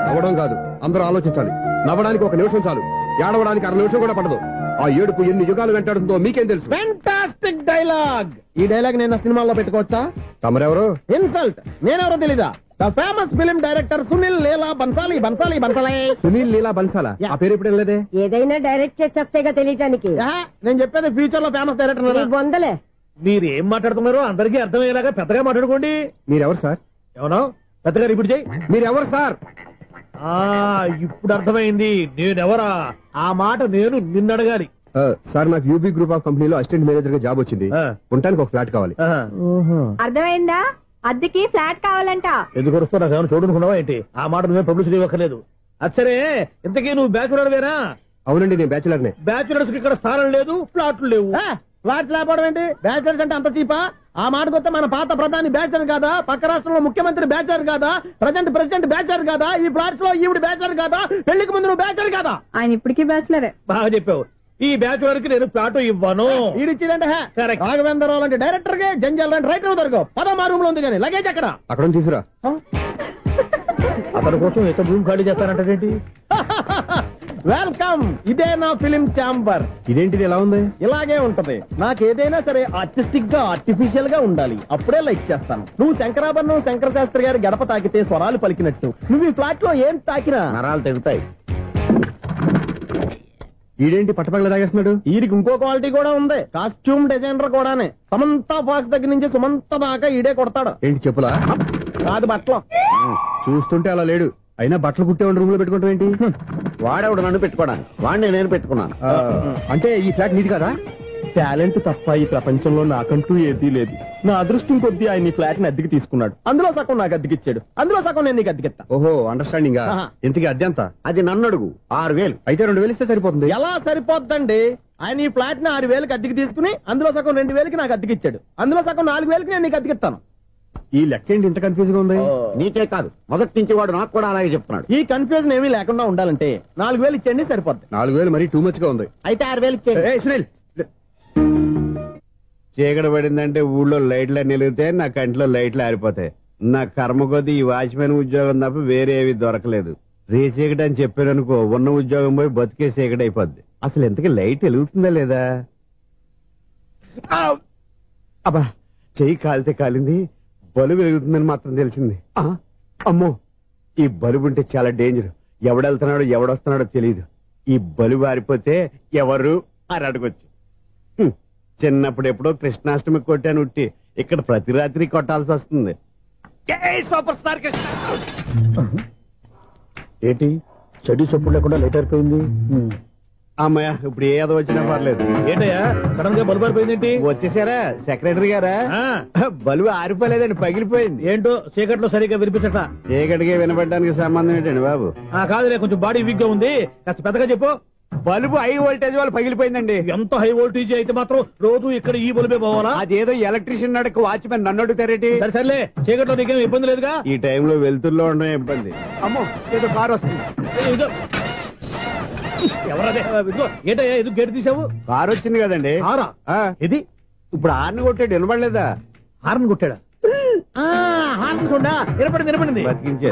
[SPEAKER 2] నవ్వడం కాదు, అందరూ ఆలోచించాలి. నవ్వడానికి ఒక నిమిషం చాలు, ఏడవడానికి 6 నిమిషం కూడా పడదు. ఆ ఏడుపు ఎన్ని యుగాలు వెంటాడుతుందో మీకేం తెలుసు?
[SPEAKER 13] Fantastic dialogue. ఈ డైలాగ్ నేను సినిమాలో పెట్టుకోవచ్చా?
[SPEAKER 2] తమరెవరు?
[SPEAKER 13] ఇన్సల్ట్. నేనెవరో తెలీదా? The famous film director Sunil Leela Bansali.
[SPEAKER 2] Sunil Leela బన్సాలా? ఆ పేరు ఇప్పుడు లేదే.
[SPEAKER 12] ఏదైనా డైరెక్ట్ చేసేగా తెలియటానికి.
[SPEAKER 13] నేను చెప్పేది ఫ్యూచర్ లో ఫేమస్ డైరెక్టర్.
[SPEAKER 12] బొందలే.
[SPEAKER 13] మీరు ఏం మాట్లాడుతున్నారో అందరికీ అర్థమయ్యేలాగా పెద్దగా మాట్లాడుకోండి.
[SPEAKER 2] మీరెవరు సార్?
[SPEAKER 13] ఎవరో పెద్దగా రిపీట్ చేయి.
[SPEAKER 2] మీరెవరు సార్?
[SPEAKER 13] ఇప్పుడు అర్థమైంది నేనెవరా. ఆ మాట నేను నిన్నడగాలి.
[SPEAKER 2] సార్, నాకు యూబీ గ్రూప్ ఆఫ్ కంపెనీలో అసిస్టెంట్ మేనేజర్ గా జాబ్ వచ్చింది. ఉండటానికి ఒక ఫ్లాట్ కావాలి.
[SPEAKER 12] అర్థమైందా? అద్దెకి ఫ్లాట్ కావాలంట.
[SPEAKER 13] ఎందుకు వస్తా నాకు ఏమైనా చూడనుకున్నావా ఏంటి? ఆ మాట నువ్వే పబ్లిసిటీ ఇవ్వక్కర్లేదు. అచ్చరే, ఇంతకీ నువ్వు బ్యాచులర్ వేరా?
[SPEAKER 2] అవునండి, నేను బ్యాచులర్నే.
[SPEAKER 13] బ్యాచులర్స్ కి ఇక్కడ స్థానం లేదు, ఫ్లాట్లు లేవు. ఫ్లాట్స్ లేకపోవడం ఏంటి? బ్యాచులర్స్ అంటే అంత చీపా? ఆ మాటకొస్తే మన పాత ప్రధాని బ్యాచర్ కాదా? పక్క రాష్ట్రంలో ముఖ్యమంత్రి బ్యాచర్ కాదా? ప్రెసిడెంట్ బ్యాచర్ కాదా? ఈ ఫ్లాట్స్ లో ఈవిడ బ్యాచర్ కాదా? పెళ్లికి ముందు నువ్వు బ్యాచర్ కాదా?
[SPEAKER 12] ఆయన ఇప్పటికీ బ్యాచులరే.
[SPEAKER 13] బాగా చెప్పావు. ఈ బ్యాచులర్ కి నేను ఫ్లాట్ ఇవ్వను. ఈడిచ్చిందంటే రాఘవేంద్రరావు లాంటి డైరెక్టర్ కి జంజల్ లాంటి రైటర్ దొరకవు. 13 రూమ్ లో ఉంది కానీ లగేజ్ అక్కడ.
[SPEAKER 2] అక్కడ తీసుకురా.
[SPEAKER 13] అతని కోసం ఎంత రూమ్ ఖాళీ చేస్తానంటే వెల్కమ్. ఇదే నా ఫిలిం ఛాంబర్.
[SPEAKER 2] ఇదేంటిది ఎలా ఉంది?
[SPEAKER 13] ఇలాగే ఉంటది. నాకేదైనా సరే ఆర్టిస్టిక్ గా ఆర్టిఫిషియల్ గా ఉండాలి, అప్పుడే లైక్ చేస్తాను. నువ్వు శంకరాభరణం శంకర శాస్త్రి గారి గడప తాకితే స్వరాలు పలికినట్టు నువ్వు ఈ ఫ్లాట్ లో ఏం తాకినా నరాలు తెగుతాయి.
[SPEAKER 2] ఈడేంటి పట్టపగల తాగేస్తున్నాడు?
[SPEAKER 13] వీడికి ఇంకో క్వాలిటీ కూడా ఉంది. కాస్ట్యూమ్ డిజైనర్ కూడానే. సమంత ఫాక్స్ దగ్గర నుంచి సుమంత దాకా ఈడే కొడతాడు.
[SPEAKER 2] ఏంటి చెప్పులా?
[SPEAKER 13] కాదు, బట్టలు.
[SPEAKER 2] చూస్తుంటే అలా లేడు. అయినా బట్టలు కుట్టేవాడి రూమ్ లో పెట్టుకుంటాం ఏంటి?
[SPEAKER 11] వాడేవాడు నన్ను పెట్టుకోవడానికి, వాడిని నేను పెట్టుకున్నాను.
[SPEAKER 2] అంటే ఈ ఫ్లాట్ నీది కదా?
[SPEAKER 13] టాలెంట్ తప్ప ఈ ప్రపంచంలో నాకంటూ ఏదీ లేదు. నా అదృష్టం కొద్దీ ఆయన ఈ ఫ్లాట్ ని అద్దెకి తీసుకున్నాడు. అందులో సగం నాకు అద్దెకిచ్చాడు, అందులో సగం నేను నీకు అద్దెకిస్తా.
[SPEAKER 2] ఓహో, అండర్స్టాండింగ్. ఇంతకీ అద్దె ఎంత?
[SPEAKER 11] అది నన్ను అడుగు. 6000.
[SPEAKER 2] అయితే 2000 ఇస్తే సరిపోతుంది.
[SPEAKER 13] ఎలా సరిపోద్దండి? ఆయన ఈ ఫ్లాట్ ని 6000కి అద్దెకి తీసుకుని అందులో సగం 2000కి నాకు అద్దెకిచ్చాడు, అందులో సగం 4000కి నేను నీకు అద్దెకిస్తాను.
[SPEAKER 2] ఈ లెక్క ఏంటి ఇంత కన్ఫ్యూజ్ గా ఉంది?
[SPEAKER 11] నీకే కాదు, మొదటి నుంచి వాడు నాకు కూడా అలాగే చెప్తున్నాడు.
[SPEAKER 13] ఈ కన్ఫ్యూజన్ ఏమీ లేకుండా ఉండాలంటే 4000 ఇచ్చేయండి, సరిపోద్ది.
[SPEAKER 2] 4000 మరీ టూ మచ్ గా ఉంది.
[SPEAKER 13] అయితే 6000 ఇచ్చేయండి.
[SPEAKER 9] చీకటి పడిందంటే ఊళ్ళో లైట్లు నిలిగితే నా కంటిలో లైట్లు ఆరిపోతాయి. నా కర్మ కొద్దీ ఈ వాచ్మెన్ ఉద్యోగం తప్ప వేరే ఏవి దొరకలేదు. రేచీకటి అని చెప్పారనుకో, ఉన్న ఉద్యోగం పోయి బతికే చీకటి అయిపోద్ది. అసలు ఇంతకీ లైట్ వెలుగుతుందా లేదా? అబ్బా, చెయ్యి కాలితే కాలింది, బలుబు వెలుగుతుందని మాత్రం తెలిసింది. అమ్మో, ఈ బలుబు ఉంటే చాలా డేంజర్. ఎవడెళ్తున్నాడో ఎవడొస్తున్నాడో తెలియదు. ఈ బలుబు ఆరిపోతే ఎవరు అని అడగొచ్చు. చిన్నప్పుడు ఎప్పుడో కృష్ణాష్టమి కొట్టాను ఉట్టి, ఇక్కడ ప్రతి రాత్రి కొట్టాల్సి వస్తుంది. Super star Krishna.
[SPEAKER 13] ఏంటి చెడు చప్పుడు లేకుండా లైట్ అయిపోయింది?
[SPEAKER 9] అమ్మాయ, ఇప్పుడు ఏదో వచ్చినా పర్లేదు.
[SPEAKER 13] ఏంటయ్యా సడన్ గా బల్బు అయిపోయింది ఏంటి?
[SPEAKER 9] వచ్చేసారా సెక్రటరీ గారా? బలుబు ఆరిపోలేదండి, పగిలిపోయింది.
[SPEAKER 13] ఏంటో చీకట్లో సరిగ్గా వినిపించట.
[SPEAKER 9] చీకటికి వినపడడానికి సంబంధం ఏంటండి బాబు?
[SPEAKER 13] కాదులే, కొంచెం బాడీ వీక్ గా ఉంది, కాస్త పెద్దగా చెప్పు.
[SPEAKER 9] బల్బు హై వోల్టేజ్ వాళ్ళు పగిలిపోయిందండి.
[SPEAKER 13] ఎంత హై వోల్టేజ్ అయితే మాత్రం రోజు ఇక్కడ ఈ బల్బే పోవాలా?
[SPEAKER 9] అదేదో ఎలక్ట్రీషియన్ నడక వాచ్మెన్ నన్ను అడుగుతారేటి?
[SPEAKER 13] సర్లే, చీకట్లో నీకేం ఇబ్బంది లేదుగా?
[SPEAKER 9] ఈ టైంలో వెళ్తుల్లో ఉండడం ఇబ్బంది. అమ్మో, ఏదో కారు వస్తుంది.
[SPEAKER 13] ఎవరదే? ఏంటయ్యా ఎందుకు గేటు తీసావు?
[SPEAKER 9] కారు వచ్చింది కదండి.
[SPEAKER 13] ఇది
[SPEAKER 9] ఇప్పుడు హార్న్ కొట్టాడు, వినపడలేదా?
[SPEAKER 13] హార్న్ కొట్టాడా? హార్న్ చూడా వినపడింది.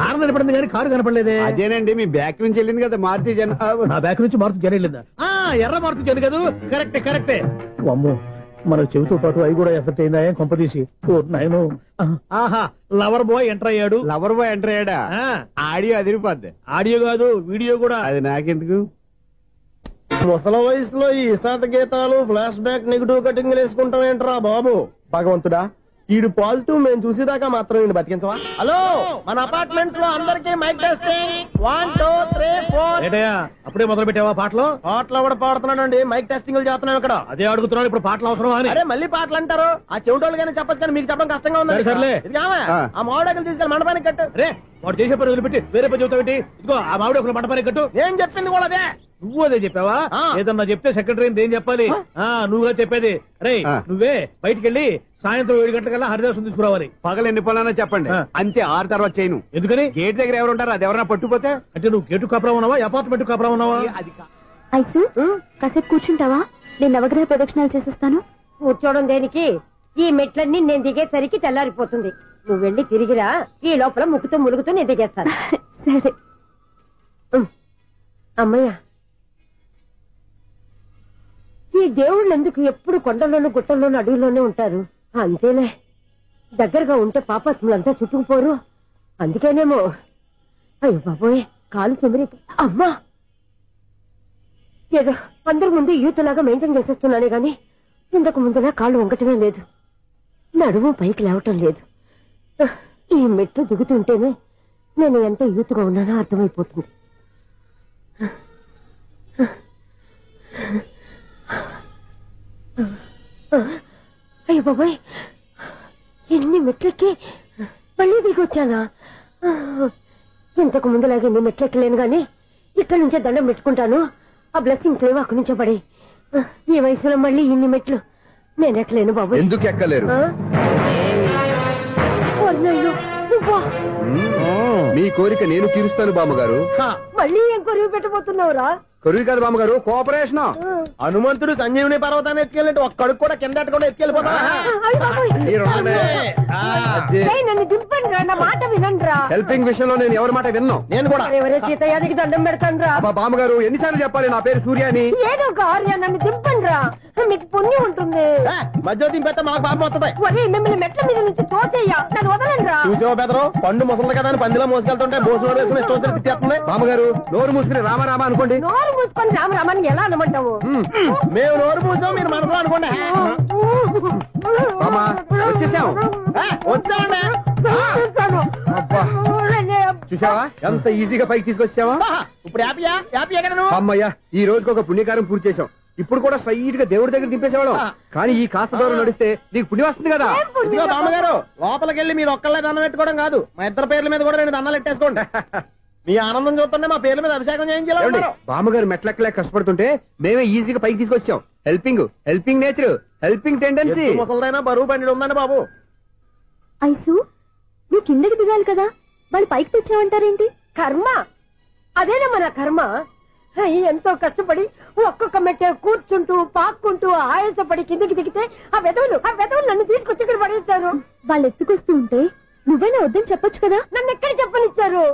[SPEAKER 13] హార్న్ వినపడింది కానీ కారు కనపడలేదే.
[SPEAKER 9] అదేనండి, మీ బ్యాక్ నుంచి వెళ్ళింది కదా మారుతి జన.
[SPEAKER 13] నా బ్యాక్ నుంచి మారుతి జన వెళ్ళిందా? ఎర్ర మారుతి జన కదా? కరెక్టే. అమ్మో, మన చెవితో పాటు అవి కూడా ఎఫెక్ట్ అయిందా కొంపదీసి? నాయను. ఆహా, లవర్ బాయ్ ఎంటర్ అయ్యాడు.
[SPEAKER 9] లవర్ బాయ్ ఎంటర్ అయ్యాడా? ఆడియో అదిరిపోద్ది.
[SPEAKER 13] ఆడియో కాదు, వీడియో కూడా.
[SPEAKER 9] అది నాకెందుకు?
[SPEAKER 13] ముసల వయసులో ఈ ఇసాత గీతాలు, ఫ్లాష్ బ్యాక్, నెగిటివ్ కటింగ్ వేసుకుంటాం ఏంట్రా బాబు? భగవంతుడా, ఈడు పాజిటివ్ మేము చూసేదాకా మాత్రం ఈయన బతికించవా? హలో, మన అపార్ట్మెంట్స్ లో అందరికీ మైక్ టెస్టింగ్ 1 2 3 4.
[SPEAKER 2] అప్పుడే మొదలు పెట్టావా పాటలు?
[SPEAKER 13] పాటలు కూడా పాడుతున్నాడు, మైక్ టెస్టింగ్ చేస్తున్నాం ఇక్కడ.
[SPEAKER 2] అదే అడుగుతున్నాను, ఇప్పుడు పాటలు అవసరం అని.
[SPEAKER 13] అరే మళ్ళీ పాటలు అంటారు, ఆ చెవిటోళ్ళు కానీ చెప్పచ్చు కానీ మీకు చెప్పడం కష్టంగా ఉంది.
[SPEAKER 2] సర్లే.
[SPEAKER 13] ఆ మామిడాకులు తీసుకెళ్ళి మండపానికి కట్టు.
[SPEAKER 2] రే, వాడు చేసే పని వదిలిపెట్టి వేరే పని చెబుతావేంటి? ఇదిగో ఆ మామిడి ఒక మంటపానికి కట్టు.
[SPEAKER 13] నేను చెప్పింది కూడా అదే.
[SPEAKER 2] నువ్వు అదే చెప్పావా? ఏదన్నా చెప్తే సెక్రటరీ ఏం చెప్పాలి? నువ్వుగా చెప్పేది. రే, నువ్వే బయటికి వెళ్ళి సాయంత్రం 7 గంటలకల్లా హరిదాసు తీసుకురావాలి.
[SPEAKER 9] పగలు ఎన్ని పనులన్నా చెప్పండి, అంతే. 6 తర్వాత చేయను.
[SPEAKER 2] ఎందుకని?
[SPEAKER 9] గేట్ దగ్గర ఎవరు ఉంటారు, అది ఎవరైనా పట్టుపోతే.
[SPEAKER 2] అంటే నువ్వు గేటు కాపురా ఉన్నావా, అపార్ట్మెంట్ కాపురా ఉన్నావా?
[SPEAKER 8] ఐసు కాసేపు కూర్చుంటావా? నేను నవగ్రహ ప్రదక్షిణాలు చేసేస్తాను.
[SPEAKER 12] కూర్చోవడం దేనికి? ఈ మెట్లన్నీ నేను దిగేసరికి తెల్లారిపోతుంది. నువ్వు వెళ్ళి తిరిగిరా, ఈ లోపల ముక్కుతూ ములుగుతూ నేను దిగేస్తాను.
[SPEAKER 8] సరే
[SPEAKER 12] అమ్మయ్య, ఈ దేవుళ్ళు ఎందుకు ఎప్పుడు కొండల్లోనూ గుట్టల్లోనూ అడవిలోనే ఉంటారు? అంతేలే, దగ్గరగా ఉంటే పాపాత్ములంతా చుట్టుకుపోరు. అందుకేనేమో. అయ్యో బాబోయ్, కాలు చెమిరి. అమ్మా, ఏదో అందరి ముందు యూత్లాగా మెయింటైన్ చేసేస్తున్నానే గాని ఇంతకు ముందులా కాళ్ళు వంకటమే లేదు, నడుము పైకి లేవటం లేదు. ఈ మెట్లు దిగుతుంటేనే నేను ఎంత యూత్గా ఉన్నానో అర్థమైపోతుంది. అయ్యో బాబాయ్, ఎన్ని మెట్లెక్కి మళ్ళీ దిగొచ్చానా? ఇంతకు ముందులాగే ఎన్ని మెట్లెక్కలేను గాని ఇక్కడి నుంచే దండం పెట్టుకుంటాను. ఆ బ్లెస్సింగ్స్ లేవు అక్కడి నుంచే పడే. ఈ వయసులో మళ్ళీ ఇన్ని మెట్లు నేను ఎక్కలేను బాబు.
[SPEAKER 9] ఎందుకు ఎక్కలేరు? మీ కోరిక నేను తీరుస్తాను బామ్మగారు.
[SPEAKER 12] మళ్ళీ ఏం కొరివి పెట్టబోతున్నావురా?
[SPEAKER 9] కొరివి కాదు బామ్మగారు, కోఆపరేషన్.
[SPEAKER 13] హనుమంతుడు సంజీవుని పర్వతాన్ని ఎత్తుకెళ్ళి ఒక్కడికి కూడా కింద కూడా ఎత్తుకెళ్ళిపోతా.
[SPEAKER 12] నన్ను దింపండి రా, నా మాట వినండి రా.
[SPEAKER 9] హెల్పింగ్ విషయంలో నేను ఎవరి మాట విన్నాను.
[SPEAKER 13] నేను కూడా
[SPEAKER 12] ఎవరే సీతయ్యానికి దండం పెడతాను రా.
[SPEAKER 9] బామ్మగారు ఎన్నిసార్లు చెప్పాలి నా పేరు సూర్య అని?
[SPEAKER 12] ఏదో ఒక ఆర్య, నన్ను దింపండి రా, మీకు పుణ్యం ఉంటుంది.
[SPEAKER 13] మధ్య దింపేస్తే మాకు పాపం వస్తుంది.
[SPEAKER 12] మిమ్మల్ని మెట్ల మీద నుంచి తోసేయ్యా, నన్ను వదలండి రా.
[SPEAKER 13] చూసావా బెదరు, పండు ముసలి కదా అని పందిలో మోసుకెళ్తుంటే భోజనం వేసుకుని ఇష్టం తిట్టేస్తుంది.
[SPEAKER 9] బామ్మగారు నోరు మూసుకుని రామారామా అనుకోండి.
[SPEAKER 12] నోరు మూసుకొని రామరామాన్ని ఎలా అనమంటావు?
[SPEAKER 13] మేము నోరు మూసాం, మీరు మనసులో అనుకోండి.
[SPEAKER 9] వచ్చేసాం. చూసావా ఎంత ఈజీగా పైకి తీసుకొచ్చావా?
[SPEAKER 13] ఇప్పుడు హ్యాపీయా కదా నువ్వు?
[SPEAKER 9] అమ్మయ్యా, ఈ రోజుకి ఒక పుణ్యకారం పూర్తి చేసాం. ఇప్పుడు కూడా స్ట్రైట్ గా దేవుడి దగ్గర దింపేసేవాళ్ళం. కానీ ఈ కాస్త దూరం నడిస్తే నీకు పుణ్యం వస్తుంది కదా.
[SPEAKER 13] ఇదిగో బామ్మగారు, లోపలికి వెళ్ళి మీరు ఒక్కళ్ళే దండం పెట్టుకోవడం కాదు, మా ఇద్దరు పేర్ల మీద కూడా నేను దండాలు పెట్టేసుకోండి. మీ ఆనందం చూస్తుంటే మా పేర్ల మీద అభిషేకం చేయించాలి.
[SPEAKER 9] బామ్మగారు మెట్లెక్కలే కష్టపడుతుంటే మేమే ఈజీగా పైకి తీసుకొచ్చాం. Helping nature, helping tendency.
[SPEAKER 13] ముసలిదైనా బరువు బండి ఉందండి బాబు.
[SPEAKER 8] ఐసు నువ్వు కిందకి దిగాలి కదా, వాళ్ళు పైకి తెచ్చావంటారేంటి?
[SPEAKER 12] కర్మ అదేనమ్మా, నా కర్మ. ఎంతో కష్టపడి ఒక్కొక్క మెట్టే కూర్చుంటూ పాక్కుంటూ ఆయాసపడి కిందకి దిగితే ఆ వెధవులు నన్ను తీసుకొచ్చి ఇక్కడ పడేశారు.
[SPEAKER 8] వాళ్ళు ఎత్తుకొస్తూ ఉంటే నువ్వైనా వద్దని చెప్పొచ్చు కదా.
[SPEAKER 12] నన్ను ఎక్కడ చెప్పనిచ్చారు?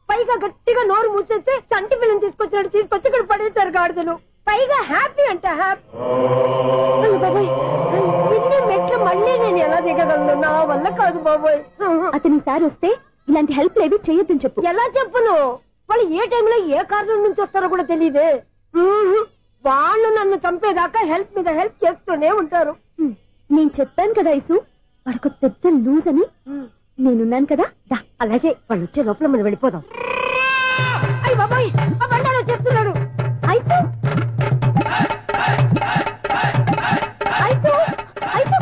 [SPEAKER 12] పైగా గట్టిగా నోరు మూసేస్తే చంటి పిల్లని తీసుకొచ్చినట్టు తీసుకొచ్చి ఇక్కడ పడేశారు గాడిదలు. పైగా హ్యాపీ అంట హ్యాపీ. బాబాయ్, ఇన్ని మెట్లు మళ్ళీ నేను ఎలా దిగగలను? నా వల్ల కాదు బాబోయ్.
[SPEAKER 8] అతని సార్ వస్తే ఇలాంటి హెల్ప్ లేవి చేయొద్దని చెప్పు.
[SPEAKER 12] ఎలా చెప్పును? వాళ్ళు ఏ టైంలో ఏ కారణం నుంచి వస్తారో కూడా తెలియదే. వాళ్ళు నన్ను చంపేదాకా హెల్ప్ మీద హెల్ప్ చేస్తూనే ఉంటారు.
[SPEAKER 8] నేను చెప్పాను కదా ఐసు, వాడొక పెద్ద లూజ్ అని. నేనున్నాను కదా.
[SPEAKER 12] అలాగే వాళ్ళు వచ్చే లోపల మనం వెళ్ళిపోదాం. అయ్య బాబాయ్, ఆ బండారు వచ్చేస్తున్నాడు.
[SPEAKER 8] ఐసు ఐసు ఐసు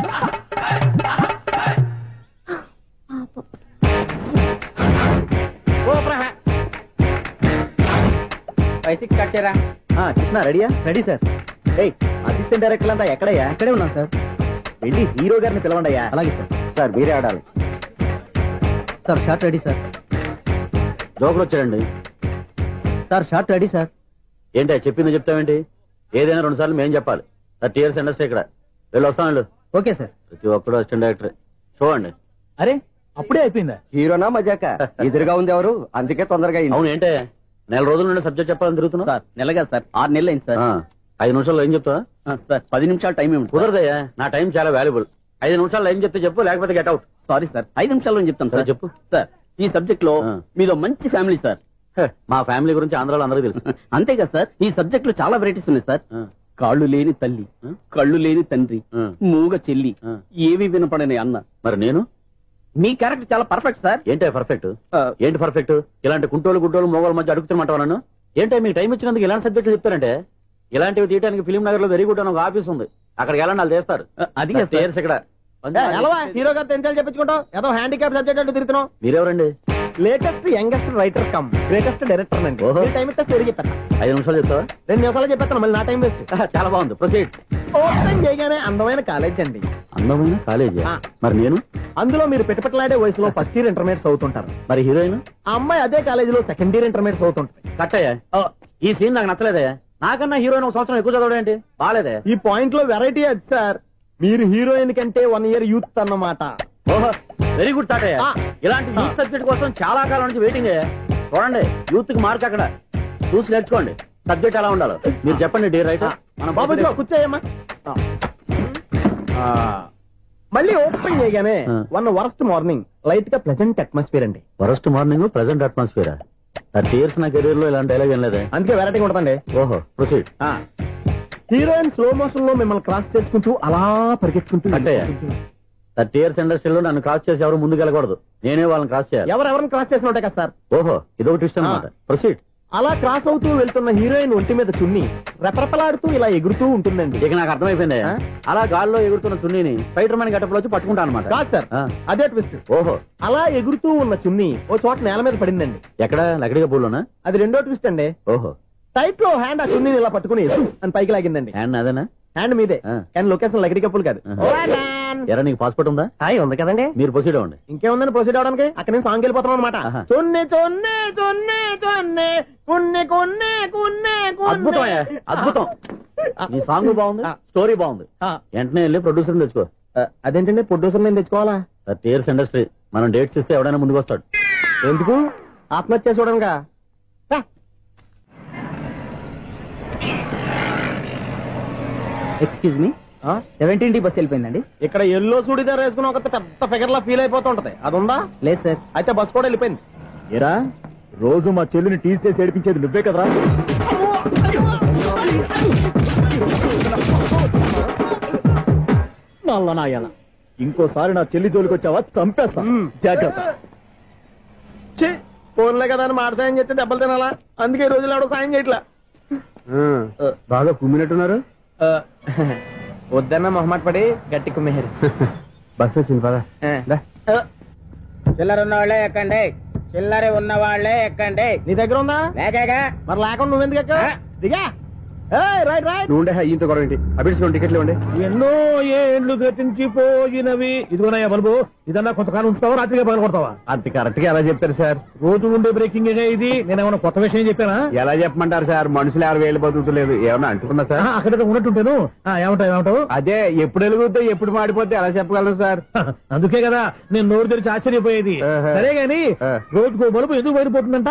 [SPEAKER 11] 5-6 కట్ చేయరా.
[SPEAKER 13] కృష్ణ రెడీయా? Ready sir. అసిస్టెంట్ డైరెక్టర్ అంతా ఎక్కడయ్యా? ఇక్కడే ఉన్నాం సార్. వెళ్ళి హీరో గారిని పిలవండి అయ్యా. అలాగే సార్. సార్ మీరే ఆడాలి
[SPEAKER 11] సార్. Short ready sir.
[SPEAKER 13] జోకులు వచ్చాడండి
[SPEAKER 11] సార్. Short ready sir.
[SPEAKER 13] ఏంటి చెప్పింది చెప్తావేంటి? ఏదైనా 2 సార్లు మేం చెప్పాలి. 30 years ఇండస్ట్రీ ఇక్కడ. వెళ్ళి వస్తాను.
[SPEAKER 11] Okay sir.
[SPEAKER 13] ప్రతి ఒక్కడు అసిస్టెంట్ డైరెక్టర్. చూడండి.
[SPEAKER 2] అరే అప్పుడే అయిపోయిందా?
[SPEAKER 9] హీరోనా మజాక? ఎదురుగా ఉంది ఎవరు, అందుకే తొందరగా.
[SPEAKER 13] అవును, ఏంటే 4 రోజుల నుండి సబ్జెక్ట్ చెప్పాలని తిరుగుతున్నా
[SPEAKER 11] సార్? నెలగా సార్, 6 నెలలు అయింది సార్.
[SPEAKER 13] 5 నిమిషాల్లో ఏం చెప్తా
[SPEAKER 11] సార్? 10 నిమిషాలు టైం ఏమి
[SPEAKER 13] కుదరదయ్యా, నా టైం చాలా వాల్యుబుల్. 5 నిమిషాల్లో ఏం చెప్తే చెప్పు, లేకపోతే గెట్ అవుట్.
[SPEAKER 11] సారీ సార్, 5 నిమిషాల్లో చెప్తాను సార్.
[SPEAKER 13] చెప్పు
[SPEAKER 11] సార్. ఈ సబ్జెక్ట్ లో మీదో మంచి ఫ్యామిలీ సార్.
[SPEAKER 13] మా ఫ్యామిలీ గురించి ఆంధ్రాలో అందరికీ తెలుసు.
[SPEAKER 11] అంతేగా సార్, ఈ సబ్జెక్ట్ లో చాలా వెరైటీస్ ఉన్నాయి సార్. కాళ్ళు లేని తల్లి, కళ్ళు లేని తండ్రి, మూగ చెల్లి, ఏవి వినపడని అన్న. మరి నేను మీ క్యారెక్టర్ చాలా పర్ఫెక్ట్ సార్. ఏంటే పర్ఫెక్ట్? ఏంటి పర్ఫెక్ట్? ఇలాంటి కుంటోలు గుంటోలు మోగోల మధ్య అడుగుతున్నమాట నన్ను. ఏంటో మీకు టైం ఇచ్చినందుకు ఇలాంటి సబ్జెక్టులు చెప్తారంటే, ఇలాంటివి తీయడానికి ఫిలిం నగర్ లో వెరీ గుడ్ అని ఒక ఆఫీస్ ఉంది, అక్కడికి వెళ్ళండి వాళ్ళు చేస్తారు. అది ఇక్కడ
[SPEAKER 13] హీరో గారితో ఎంత చెప్పించుకుంటావు? ఏదో హ్యాండిక్యాప్ సబ్జెక్ట్ అంటూ తిరుగుతున్నావు.
[SPEAKER 11] మీరెవరండి?
[SPEAKER 13] Latest youngest writer cum greatest director అండి. టైం ఇస్తే స్టోరీ చెప్పాను.
[SPEAKER 11] 5 నిమిషాలు చెప్తావా?
[SPEAKER 13] 2 నిమిషాలు చెప్పేస్తాను, మళ్ళీ నా టైం వేస్ట్.
[SPEAKER 11] చాలా బాగుంది, ప్రొసీడ్.
[SPEAKER 13] ఓపెన్ చేయగానే అందమైన కాలేజ్ అండి.
[SPEAKER 11] అందమైన కాలేజీ? మరి నేను
[SPEAKER 13] అందులో మీరు పెట్టుపట్లాడే వయసులో ఫస్ట్ ఇయర్ ఇంటర్మీడియట్ చదువుతుంటారు.
[SPEAKER 11] మరి హీరోయిన్?
[SPEAKER 13] ఆ అమ్మాయి అదే కాలేజీలో సెకండ్ ఇయర్ ఇంటర్మీడియట్ చదువుతుంటారు.
[SPEAKER 11] కట్టయ్యా, ఈ సీన్ నాకు నచ్చలేదే. నాకన్నా హీరోయిన్ 1 సంవత్సరం ఎక్కువ చదవడం ఏంటి? బాలేదే.
[SPEAKER 13] ఈ పాయింట్ లో వెరైటీ అది సార్. మీరు హీరోయిన్ కంటే 1 ఇయర్ యూత్ అన్నమాట.
[SPEAKER 11] ఓహో, వెరీ గుడ్ తాటయ్య. ఇలాంటి యూత్ సబ్జెక్ట్ కోసం చాలా కాలం నుంచి వెయిటింగ్. చూడండి, యూత్ కి మార్క్ అక్కడ చూసి నేర్చుకోండి. సబ్జెక్ట్ ఎలా ఉండాలో మీరు చెప్పండి. డే రైటర్ మన
[SPEAKER 13] బాబు కూర్చోయమ్మా. మళ్ళీ ఓపెన్ చేయగానే 1 వరస్ట్ మార్నింగ్ లైట్ గా ప్లెజెంట్ అట్మాస్ఫియర్ అండి.
[SPEAKER 11] Worst morning present atmosphere. 30 years నా కెరీర్ లో ఇలాంటి డైలాగ్ ఏం లేదే.
[SPEAKER 13] అందుకే వెరైటీ ఉంటుందండి.
[SPEAKER 11] ఓహో, ప్రొసీడ్.
[SPEAKER 13] హీరోయిన్ స్లో మోషన్ లో మిమ్మల్ని క్రాస్ చేసుకుంటూ అలా పరిగెత్తుకుంటూ
[SPEAKER 11] అంటే 30 years ఇండస్ట్రీలో నన్ను క్రాస్ చేసి ఎవరు ముందుకు వెళ్ళకూడదు, నేనే వాళ్ళని క్రాస్ చేయాలి.
[SPEAKER 13] ఎవరెవరిని క్రాస్ చేసిన ఉంటాయి కదా సార్.
[SPEAKER 11] ఓహో, ఇదొక ట్విస్ట్ అన్నమాట. ప్రొసీడ్.
[SPEAKER 13] అలా క్రాస్ అవుతూ వెళ్తున్న హీరోయిన్ ఒంటి మీద చున్ని రెపరెపలాడుతూ ఇలా ఎగురుతూ ఉంటుందండి.
[SPEAKER 11] ఇక నాకు అర్థమైపోయింది. అలా గాల్లో ఎగురుతున్న చున్నీని స్పైడర్ మ్యాన్ గెటప్ లో వచ్చి పట్టుకుంటా అనమాట.
[SPEAKER 13] కాదు సార్, అదే ట్విస్ట్.
[SPEAKER 11] ఓహో,
[SPEAKER 13] అలా ఎగురుతూ ఉన్న చున్ని ఓ చోట నేల మీద పడిందండి.
[SPEAKER 11] ఎక్కడ? లకడిగా పూల్లోనా?
[SPEAKER 13] అది రెండో ట్విస్ట్ అండి.
[SPEAKER 11] ఓహో,
[SPEAKER 13] టైట్ లో హ్యాండ్ ఆ చున్నీని ఇలా పట్టుకుని అని పైకి లాగిందండి.
[SPEAKER 11] హ్యాండ్ అదేనా?
[SPEAKER 13] హ్యాండ్ మీదే, కానీ లొకేషన్ లకడి కప్పులు కాదు.
[SPEAKER 11] ఎరా, నీకు పాస్పోర్ట్ ఉందా?
[SPEAKER 13] ఉంది కదండి.
[SPEAKER 11] మీరు ప్రొసీడ్ అవ్వండి.
[SPEAKER 13] ఇంకేముందని ప్రొసీడ్ అవడానికి? అక్కడ నేను సాంగ్ వెళ్ళిపోతాం అనమాట. చొన్నే చొన్నే చొన్నే చొన్నే కున్నే కొన్నే కున్నే.
[SPEAKER 11] అద్భుతం, అద్భుతం. నీ సాంగ్ బాగుంది, స్టోరీ బాగుంది. వెంటనే వెళ్ళి ప్రొడ్యూసర్ తెచ్చుకో.
[SPEAKER 13] అదేంటండి ప్రొడ్యూసర్ నేను తెచ్చుకోవాలా?
[SPEAKER 11] 30 years ఇండస్ట్రీ, మనం డేట్స్ ఇస్తే ఎవడైనా ముందుకు వస్తాడు.
[SPEAKER 13] ఎందుకు? ఆత్మహత్య చూడనుగా.
[SPEAKER 14] Excuse me, 17D bus వెళ్ళిపోయిందండి.
[SPEAKER 13] ఇక్కడ ఎల్లో చూడిదార్ వేసుకుని ఒక పెద్ద ఫిగర్ లా ఫీల్ అయిపోతూ ఉంటది, అది ఉందా?
[SPEAKER 14] లేదు సార్.
[SPEAKER 13] అయితే బస్ కూడా వెళ్ళిపోయింది.
[SPEAKER 2] ఏరా, రోజు మా చెల్లిని టీస్ చేసి ఏడిపించేది నువ్వే కదరా? నల్ల నాయన, ఇంకోసారి నా చెల్లి జోలికి వచ్చావా చంపేస్తా, జాగ్రత్త.
[SPEAKER 13] ఫోన్లే కదా అని మాట సాయం చేస్తే దెబ్బలు తినాలా? అందుకే ఈ రోజులు ఎవడో సాయం చేయట్లా.
[SPEAKER 9] బాగా కుమ్మినట్టున్నారు.
[SPEAKER 13] వద్దన్న మొహమాట పడి గట్టి కుమ్మేరు.
[SPEAKER 9] బస్సు వచ్చింది పదా.
[SPEAKER 14] చిల్లర ఉన్న వాళ్ళే ఎక్కండి, చిల్లర ఉన్న వాళ్ళే ఎక్కండి.
[SPEAKER 13] నీ దగ్గర ఉందా?
[SPEAKER 14] లేకగా.
[SPEAKER 13] మరి లేకుండా నువ్వెందుకు ఎక్క? దిగా. Right right.
[SPEAKER 9] నువ్వు ఇంత గొడవ ఏంటి? అభిడ్స్ టికెట్లు ఇవ్వండి.
[SPEAKER 2] ఎన్నో ఏండ్లు గతించిపోయినవి. ఇదిగోనయ్యా బల్బు, ఇదన్నా కొంతకాలం ఉంచుతావా, రాత్రిగా పగల కొడతావా?
[SPEAKER 9] అంత కరెక్ట్ గా ఎలా చెప్తారు సార్?
[SPEAKER 2] రోజు ఉండే బ్రేకింగ్ ఇది. నేనేమన్నా కొత్త విషయం చెప్పానా?
[SPEAKER 9] ఎలా చెప్పమంటారు సార్? మనుషులు ఎవరు వేలు బతుకుతలేదు, ఏమన్నా అంటున్నా సార్?
[SPEAKER 2] అక్కడ ఉన్నట్టుంటాను. ఏమంటావు?
[SPEAKER 9] అదే ఎప్పుడు వెలుగుతో ఎప్పుడు మాడిపోతే ఎలా చెప్పగలను సార్?
[SPEAKER 2] అందుకే కదా నేను నోరు తెరిచి ఆశ్చర్యపోయేది. సరే గాని రోజుకో బలుపు ఎందుకు బయటపోతుందంట?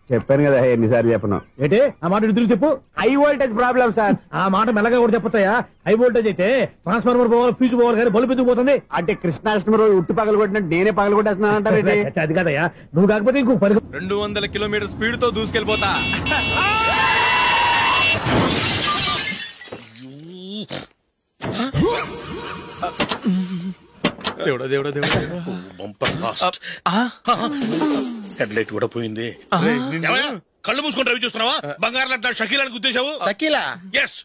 [SPEAKER 9] చెప్పాను కదా ఎన్నిసార్లు చెప్పను.
[SPEAKER 2] ఏంటే ఆ మాట ఇద్దరు చెప్పు.
[SPEAKER 9] High voltage problem sir.
[SPEAKER 2] ఆ మాట మెల్లగా కూడా చెప్పతాయా? హై వోల్టేజ్ అయితే ట్రాన్స్ఫార్మర్ పోవాలి, ఫ్యూజ్ పోవాలి, కానీ బల్బు ఎందుకు పోతుంది?
[SPEAKER 9] అంటే కృష్ణాష్టమి రోజు ఉట్టు పగలు కొట్టినట్టు నేనే పగలు కొట్టేస్తున్నానంటారు.
[SPEAKER 2] అది కాదయ్యా, నువ్వు కాకపోతే ఇంకో
[SPEAKER 3] 200 కిలోమీటర్ స్పీడ్ తో దూసుకెళ్ళిపోతా. దేవుడా దేవుడా దేవుడా,
[SPEAKER 15] హెడ్ లైట్ కూడా పోయింది. కళ్ళు మూసుకొని రవి చూస్తున్నావా? బంగారం లాంటి షకీలాని గుర్తించావు?
[SPEAKER 3] షకీలా?
[SPEAKER 15] ఎస్,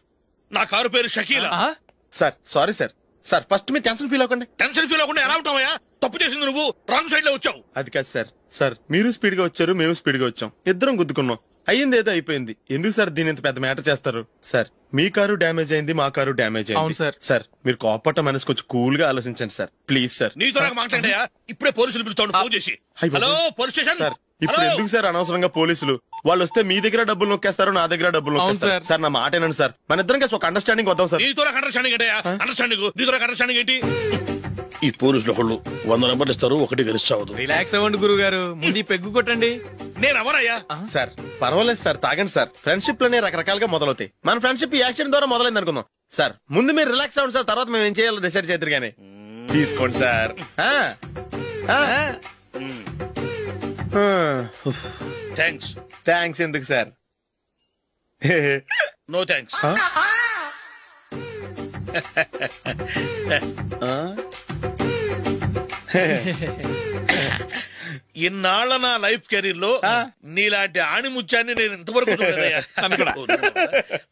[SPEAKER 15] నా కారు పేరు Shakeela.
[SPEAKER 3] Sir sorry sir. Sir first మీరు టెన్షన్ ఫీల్ అవ్వకండి.
[SPEAKER 15] టెన్షన్ ఫీల్ అవ్వకుండా ఎలా ఉంటావా? తప్పు చేసింది నువ్వు, రాంగ్ సైడ్ లో వచ్చావు.
[SPEAKER 3] అది కాదు సార్. సార్ మీరు స్పీడ్ గా వచ్చారు, మేము స్పీడ్ గా వచ్చాం, ఇద్దరం గుద్దుకున్నాం. అయ్యింది ఏదో అయిపోయింది. ఎందుకు సార్ దీని ఇంత పెద్ద మ్యాటర్ చేస్తారు? సార్ మీ కారు డ్యామేజ్ అయింది, మా కారు డ్యామేజ్ అయింది. సార్ మీరు కోపట్ట మనసు కొంచెం కూల్ గా ఆలోచించండి సార్, ప్లీజ్ సార్.
[SPEAKER 15] నీతో నాకు మాట్లాడాయా? ఇప్పుడే పోలీసులు పిలుస్తాను, ఫోన్ చేసి. Hello police station.
[SPEAKER 3] సార్ ఇప్పుడు ఎందుకు సార్ అనవసరంగా పోలీసులు? వాళ్ళు వస్తే మీ దగ్గర డబ్బులు నొక్కేస్తారు, నా దగ్గర డబ్బులు నొక్కేస్తారు. సార్ నా మాట ఏనండి సార్, మన ఇద్దరం కలిసి ఒక అండర్స్టాండింగ్ వద్దాం సార్.
[SPEAKER 15] నీతో నాకు అండర్స్టాండింగ్ ఏంటయ్యా? అండర్స్టాండింగ్ నీతో నాకు అండర్స్టాండింగ్ ఏంటి? ఈ పోలీసులు ఒకళ్ళు 100 నెంబర్లు ఇస్తారు, ఒకటి గెలిచావదు.
[SPEAKER 3] రిలాక్స్ అవ్వండి గురువు గారు, ముందు పెగ్గు కొట్టండి.
[SPEAKER 15] నేను ఎవరయ్యా?
[SPEAKER 3] సార్ పర్వాలేదు సార్, తాగండి సార్. ఫ్రెండ్షిప్ లోనే రకరకాలుగా మొదలవుతాయి. మన ఫ్రెండ్షిప్ ఈ యాక్సిడెంట్ ద్వారా మొదలైంది అనుకుందాం. సార్ ముందు మీరు రిలాక్స్ అవ్వండి సార్, తర్వాత మేము ఏం చేయాలో డిసైడ్ చేద్దరు గానీ. తీసుకోండి సార్.
[SPEAKER 15] థ్యాంక్స్.
[SPEAKER 3] థ్యాంక్స్ ఎందుకు సార్?
[SPEAKER 15] No thanks. ఇన్నాళ్ళ నా లైఫ్ కెరీర్ లో నీలాంటి ఆణిముత్యాన్ని నేను ఇంతవరకు చూడలేదయ్యా.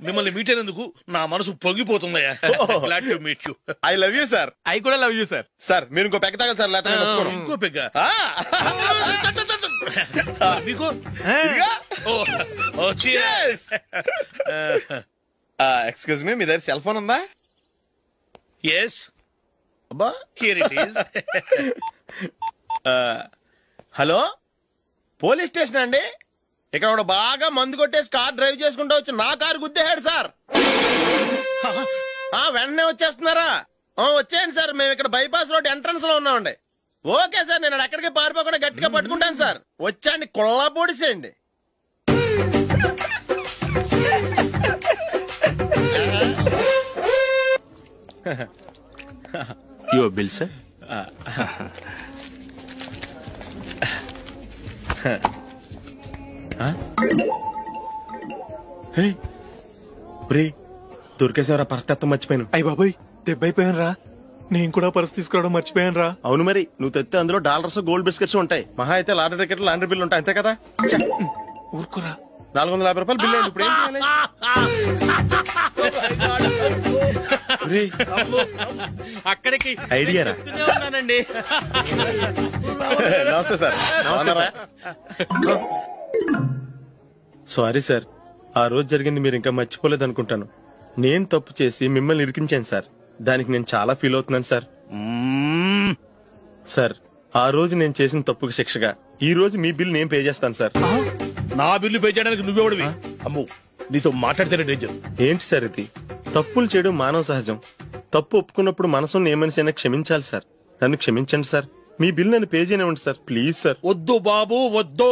[SPEAKER 15] మిమ్మల్ని మీట్ అయినందుకు నా మనసు పొంగిపోతుందయ్యా. Glad to meet you.
[SPEAKER 3] I love you sir.
[SPEAKER 16] ఐ కూడా లవ్ యూ సార్.
[SPEAKER 3] సార్ మీరు ఇంకో పెక్క తాగండి సార్, లేకపోతే
[SPEAKER 15] ఇంకో పెగ్గ మీకు
[SPEAKER 3] ఎక్స్క్యూజ్ మీ, మీ దగ్గర సెల్ ఫోన్ ఉందా?
[SPEAKER 15] ఎస్ అబ్బా, here it is.
[SPEAKER 3] Hello, police station అండి. ఇక్కడ ఒకడు బాగా మందు కొట్టేసి కార్ డ్రైవ్ చేసుకుంటూ వచ్చి నా కారు గుద్దేశాడు సార్. వెంటనే వచ్చేస్తున్నారా? వచ్చేయండి సార్, మేము ఇక్కడ బైపాస్ రోడ్ ఎంట్రన్స్ లో ఉన్నామండి. ఓకే సార్, నేను ఎక్కడికి పారిపోకుండా గట్టిగా పట్టుకుంటాను సార్. వచ్చాండి, కుళ్ళ పొడిసేయండి.
[SPEAKER 16] Your bill sir.
[SPEAKER 3] దొరికేసేవరా, పరిస్థితి మర్చిపోయాను.
[SPEAKER 16] అయ్య బాబాయ్, దెబ్బైపోయాను రా. నేను కూడా పర్స్ తీసుకురావడం మర్చిపోయాను రా.
[SPEAKER 3] అవును మరి, నువ్వు తెస్తే అందులో డాలర్స్, గోల్డ్ బిస్కెట్స్ ఉంటాయి. మహా అయితే లాటరీ టికెట్, లాండ్రీ బిల్లు ఉంటాయి, అంతే కదా.
[SPEAKER 16] ఊరుకురా.
[SPEAKER 3] 450 రూపాయలు బిల్లు. ఇప్పుడు ఏం చేయాలి?
[SPEAKER 4] అక్కడికి
[SPEAKER 3] ఐడియా రా.
[SPEAKER 4] ఉన్నానండి.
[SPEAKER 3] నమస్తే సార్. సారీ సార్, ఆ రోజు జరిగింది మీరు ఇంకా మర్చిపోలేదు అనుకుంటాను. నేను తప్పు చేసి మిమ్మల్ని ఇరికించాను సార్. దానికి నేను చాలా ఫీల్ అవుతున్నాను సార్. సార్, ఆ రోజు నేను చేసిన తప్పుకు శిక్షగా ఈ రోజు మీ బిల్ నేను పే చేస్తాను సార్.
[SPEAKER 15] నా బిల్లు పే చేయడానికి నువ్వెవడివి? అమ్మో, నీతో మాట్లాడితేనే డేంజర్.
[SPEAKER 3] ఏంటి సార్ ఇది? తప్పులు చేయడం మానవ సహజం. తప్పు ఒప్పుకున్నప్పుడు మనసుని ఏ మనిషి అయినా క్షమించాలి సార్. నన్ను క్షమించండి సార్. మీ బిల్ నన్ను పే చేయనివ్వండి సార్, ప్లీజ్ సార్.
[SPEAKER 15] వద్దు బాబు, వద్దు.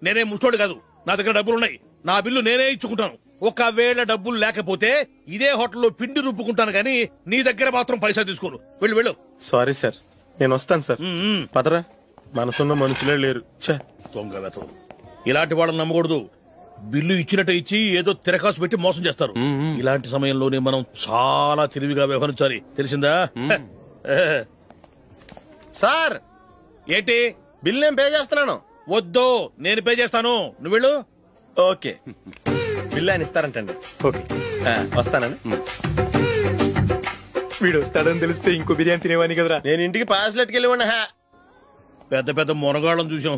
[SPEAKER 15] నేనే ముష్టోడు కాదు, నా దగ్గర డబ్బులున్నాయి. నా బిల్లు నేనే ఇచ్చుకుంటాను. ఒకవేళ డబ్బులు లేకపోతే ఇదే హోటల్లో పిండి రుబ్బుకుంటాను కానీ నీ దగ్గర మాత్రం పైసా తీసుకోను. వెళ్ళు వెళ్ళు.
[SPEAKER 3] సారీ సార్, నేను వస్తాను సార్. పదరా, మనసున్న మనుషులే లేరు.
[SPEAKER 15] దొంగ వెతవు. ఇలాంటి వాళ్ళని నమ్మకూడదు. బిల్లు ఇచ్చినట్టు ఇచ్చి ఏదో తిరకాసు పెట్టి మోసం చేస్తారు. ఇలాంటి సమయంలోనే మనం చాలా తెలివిగా వ్యవహరించాలి, తెలిసిందా?
[SPEAKER 3] సార్,
[SPEAKER 15] ఏంటి?
[SPEAKER 3] బిల్ నేను పే చేస్తున్నాను.
[SPEAKER 15] వద్దు, నేను పే చేస్తాను, నువ్వు వెళ్ళు.
[SPEAKER 3] ఓకే, బిల్ ఆయన ఇస్తారంటండి. ఓకే, వస్తానండి.
[SPEAKER 16] వీడు వస్తాడని తెలిస్తే ఇంకో బిర్యానీ తినేవాని కదరా.
[SPEAKER 3] నేను ఇంటికి పాస్లెట్కి వెళ్ళి ఉన్నా.
[SPEAKER 15] పెద్ద పెద్ద మొనగాళ్ళం చూసాం.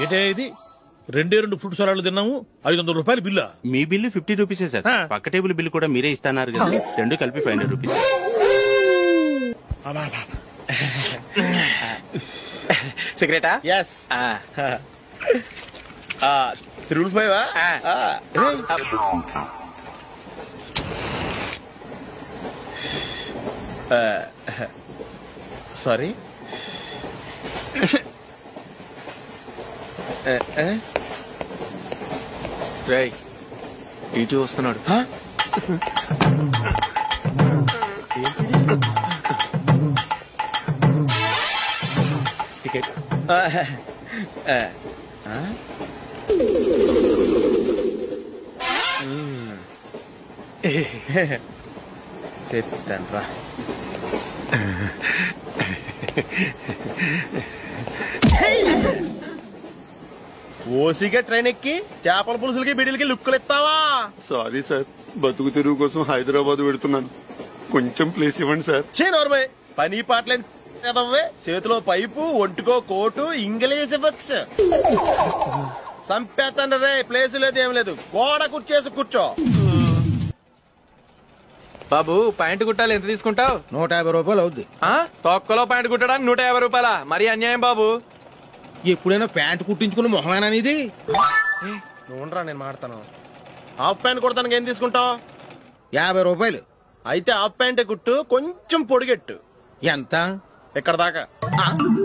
[SPEAKER 15] ఏంటే ఇది? 2 ఫ్రూట్ సలాడ్లు తిన్నాము, 500 రూపాయలు బిల్లా?
[SPEAKER 17] మీ బిల్లు 50 రూపీసే సార్. పక్క టేబుల్ బిల్లు కూడా మీరే ఇస్తాన్నారు కదా, రెండు కలిపి 500 రూపీస్.
[SPEAKER 16] సిగరెటా?
[SPEAKER 3] ఎస్. 3 సారీ.
[SPEAKER 17] ఇటు వస్తున్నాడు.
[SPEAKER 16] టికెట్.
[SPEAKER 3] చెప్తాను రా. ఓసిగా ట్రైన్ ఎక్కి చేపల పులుసులకి బిడిలకి లుక్కులు ఇస్తావా?
[SPEAKER 18] సారీ సార్, బతుకు తెరువు కోసం హైదరాబాద్ పెడుతున్నాను, కొంచెం ప్లేస్ ఇవ్వండి సార్.
[SPEAKER 3] నోర్మై, పని పాటలేని చేతిలో పైపు, ఒంటికో కోటు, ఇంగ్లీష్ బుక్స్. సంపేతండ్రి రే, ప్లేస్ లేదు ఏం లేదు, గోడ కుర్చేసి కూర్చో.
[SPEAKER 16] బాబు, ప్యాంటు కుట్టాలి, ఎంత తీసుకుంటావు?
[SPEAKER 13] 150 రూపాయలు అవుద్ది.
[SPEAKER 16] తొక్కలో ప్యాంటు కుట్టడానికి 150 రూపాయలా? మరి అన్యాయం బాబు.
[SPEAKER 13] ఎప్పుడైనా ప్యాంటు కుట్టించుకున్న మొహమేనా ఇది?
[SPEAKER 3] నువ్వురా, నేను మాడతాను. హాఫ్ ప్యాంట్ కుడతానికి ఏం తీసుకుంటావు?
[SPEAKER 13] 50 రూపాయలు.
[SPEAKER 3] అయితే హాఫ్ ప్యాంటే కుట్టు, కొంచెం పొడిగెట్టు.
[SPEAKER 13] ఎంత?
[SPEAKER 3] ఎక్కడ దాకా?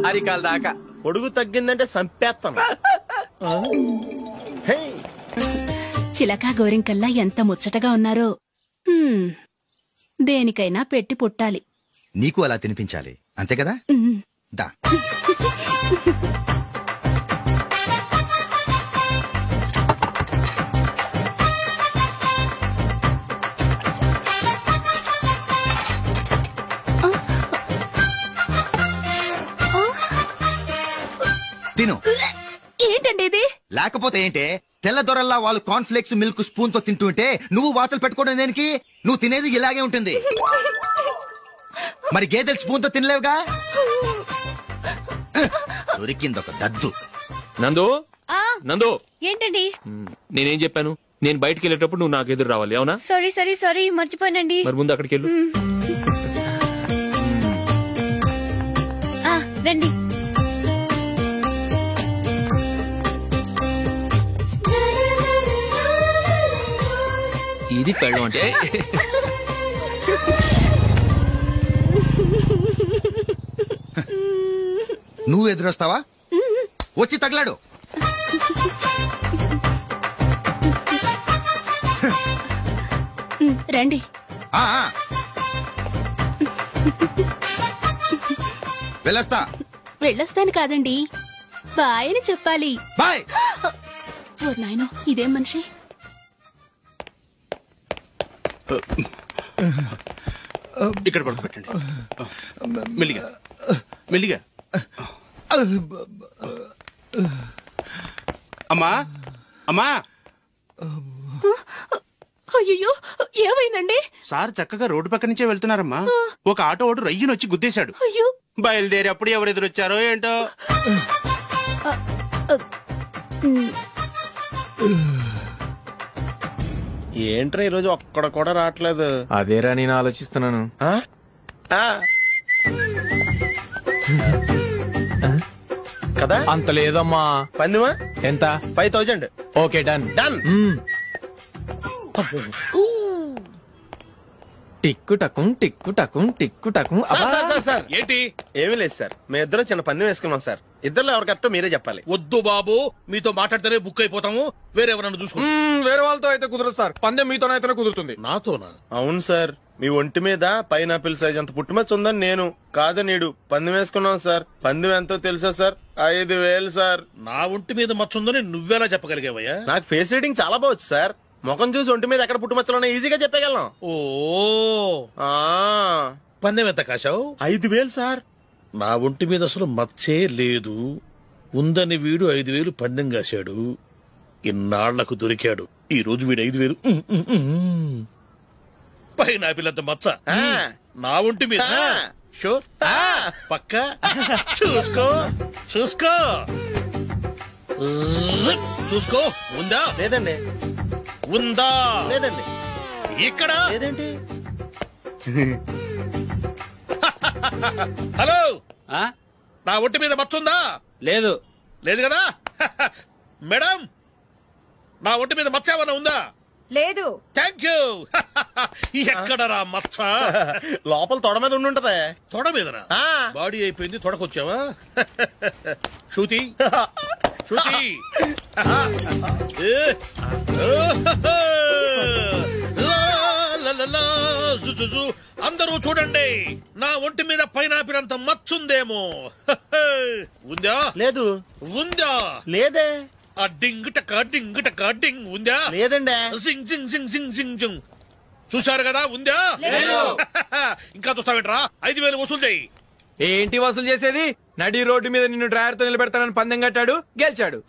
[SPEAKER 16] అరికాల దాకా.
[SPEAKER 3] పొడుగు తగ్గిందంటే సంపేస్తాను.
[SPEAKER 19] చిలకా గోరింకల్లా ఎంత ముచ్చటగా ఉన్నారో. దేనికైనా పెట్టి పుట్టాలి.
[SPEAKER 20] నీకు అలా తినిపించాలి, అంతే కదా? దా. తిను.
[SPEAKER 19] ఏంటండి ఇది?
[SPEAKER 20] లేకపోతే ఏంటే, తెల్లదొరల్లా వాళ్ళు కార్న్ఫ్లేక్స్ మిల్క్ స్పూన్ తో తింటుంటే నువ్వు వాతలు పెట్టుకోవడం దేనికి? నువ్వు తినేది ఇలాగే ఉంటుంది. మరి గేదెలు స్పూన్ తో తినలేవుగా. దొరికిందొక దద్దు.
[SPEAKER 4] నందు నందు,
[SPEAKER 21] ఏంటండి?
[SPEAKER 4] నేనేం చెప్పాను? నేను బయటికి వెళ్ళేటప్పుడు నువ్వు నాకు ఎదురు రావాలి, అవునా?
[SPEAKER 21] సారీ మర్చిపోయానండి.
[SPEAKER 4] మరి ముందు అక్కడికి వెళ్ళు.
[SPEAKER 21] రండి.
[SPEAKER 4] ఇది పెళ్ళం అంటే.
[SPEAKER 20] నువ్వు ఎదురొస్తావా? వచ్చి తగలాడు.
[SPEAKER 19] రండి. వెళ్ళొస్తాను కాదండి, బాయ్ అని చెప్పాలి.
[SPEAKER 20] బాయ్.
[SPEAKER 19] ఓ నాయనో, ఇదేం మనిషి.
[SPEAKER 17] ఇక్కడ పడుకోబెట్టండి. మెల్లిగా మెల్లిగా. అమ్మా అమ్మా.
[SPEAKER 19] అయ్యో, ఏమైందండి?
[SPEAKER 17] సార్ చక్కగా రోడ్డు పక్క నుంచే వెళ్తున్నారమ్మా. ఒక ఆటో ఓడు రయ్యనొచ్చి గుద్దేశాడు.
[SPEAKER 19] అయ్యో.
[SPEAKER 17] బయలుదేరి అప్పుడు ఎవరు ఎదురొచ్చారో ఏంటో.
[SPEAKER 3] ఏంట్రా ఈరోజు ఒక్కడ కూడా రావట్లేదు?
[SPEAKER 16] అదేరా నేను ఆలోచిస్తున్నాను.
[SPEAKER 3] కదా
[SPEAKER 16] అంత లేదమ్మా.
[SPEAKER 3] పందిమా
[SPEAKER 16] ఎంత?
[SPEAKER 3] 5000.
[SPEAKER 16] Okay, done. టిక్కు టకుం టిక్కు టకుం టిక్కు టకుం.
[SPEAKER 3] సార్ ఏంటి? ఏమీ లేదు సార్, మేము ఇద్దరం చిన్న పందెం వేసుకున్నాం సార్. ఇద్దరు ఎవరు కరెక్టో మీరే చెప్పాలి.
[SPEAKER 15] వద్దు బాబు, మీతో మాట్లాడితేనే బుక్ అయిపోతాము. వేరే ఎవరన్నా చూసుకుంటాం.
[SPEAKER 16] వేరే వాళ్ళతో అయితే కుదరదు సార్, పందెం మీతోనైతేనే కుదురుతుంది.
[SPEAKER 15] నాతోనా?
[SPEAKER 3] అవును సార్, మీ ఒంటి మీద పైనాపిల్ సైజ్ అంత పుట్టుమచ్చ ఉందని నేను కాదు నీడు పందెం వేసుకున్నాం సార్. పందెం ఎంతో తెలుసా సార్? 5000 సార్.
[SPEAKER 15] నా ఒంటి మీద మచ్చ ఉందని నువ్వెలా చెప్పగలిగావయ్యా?
[SPEAKER 3] నాకు ఫేస్ రీడింగ్ చాలా బాగుంది సార్. ముఖం చూసి ఒంటి మీద ఎక్కడ పుట్టుమచ్చలో ఈజీగా చెప్పగలం.
[SPEAKER 15] ఓ పందెం ఎంత కాశావు?
[SPEAKER 3] 5000 సార్.
[SPEAKER 15] నా ఒంటి మీద అసలు మచ్చే లేదు. ఉందని వీడు 5000 పందెం కాశాడు. ఇన్నాళ్లకు దొరికాడు. ఈ రోజు వీడు 5000. పైన పిల్లంత మచ్చ నా ఒంటి మీద. షూర్ పక్క చూసుకో చూసుకో చూసుకో. ఉందా?
[SPEAKER 3] లేదండి.
[SPEAKER 15] ఉందా?
[SPEAKER 3] లేదండి.
[SPEAKER 15] ఇక్కడ
[SPEAKER 3] లేదేంటి?
[SPEAKER 15] హలో, నా ఒంటి మీద మచ్చ ఉందా?
[SPEAKER 16] లేదు.
[SPEAKER 15] లేదు కదా? మేడం, నా ఒంటి మీద మచ్చ ఏమన్నా ఉందా?
[SPEAKER 10] లేదు.
[SPEAKER 15] Thank you. ఎక్కడరా మచ్చ?
[SPEAKER 3] లోపల తొడ మీద ఉండుంటదే.
[SPEAKER 15] తొడ మీదనా? బాడీ అయిపోయింది, తొడకొచ్చావా? శృతి శృతి. అందరూ చూడండి, నా ఒంటి మీద పైనాపిల్ అంత మచ్చుందేమో. ఉందా?
[SPEAKER 3] లేదు.
[SPEAKER 15] ఉందా?
[SPEAKER 3] లేదే.
[SPEAKER 15] ఆ డింగ్ టక డింగ్ టక డింగ్ ఉందా?
[SPEAKER 3] లేదండి.
[SPEAKER 15] సింగ్ సింగ్ సింగ్ సింగ్ సింగ్ సింగ్. చూశారు కదా? ఉందా? ఇంకా చూస్తావేంట్రా? 5000 వసూలు చేయి.
[SPEAKER 16] ఏంటి వసూలు చేసేది? నడి రోడ్డు మీద నిన్ను డ్రైవర్ తో నిలబెడతానని పందెం కట్టాడు, గెలిచాడు.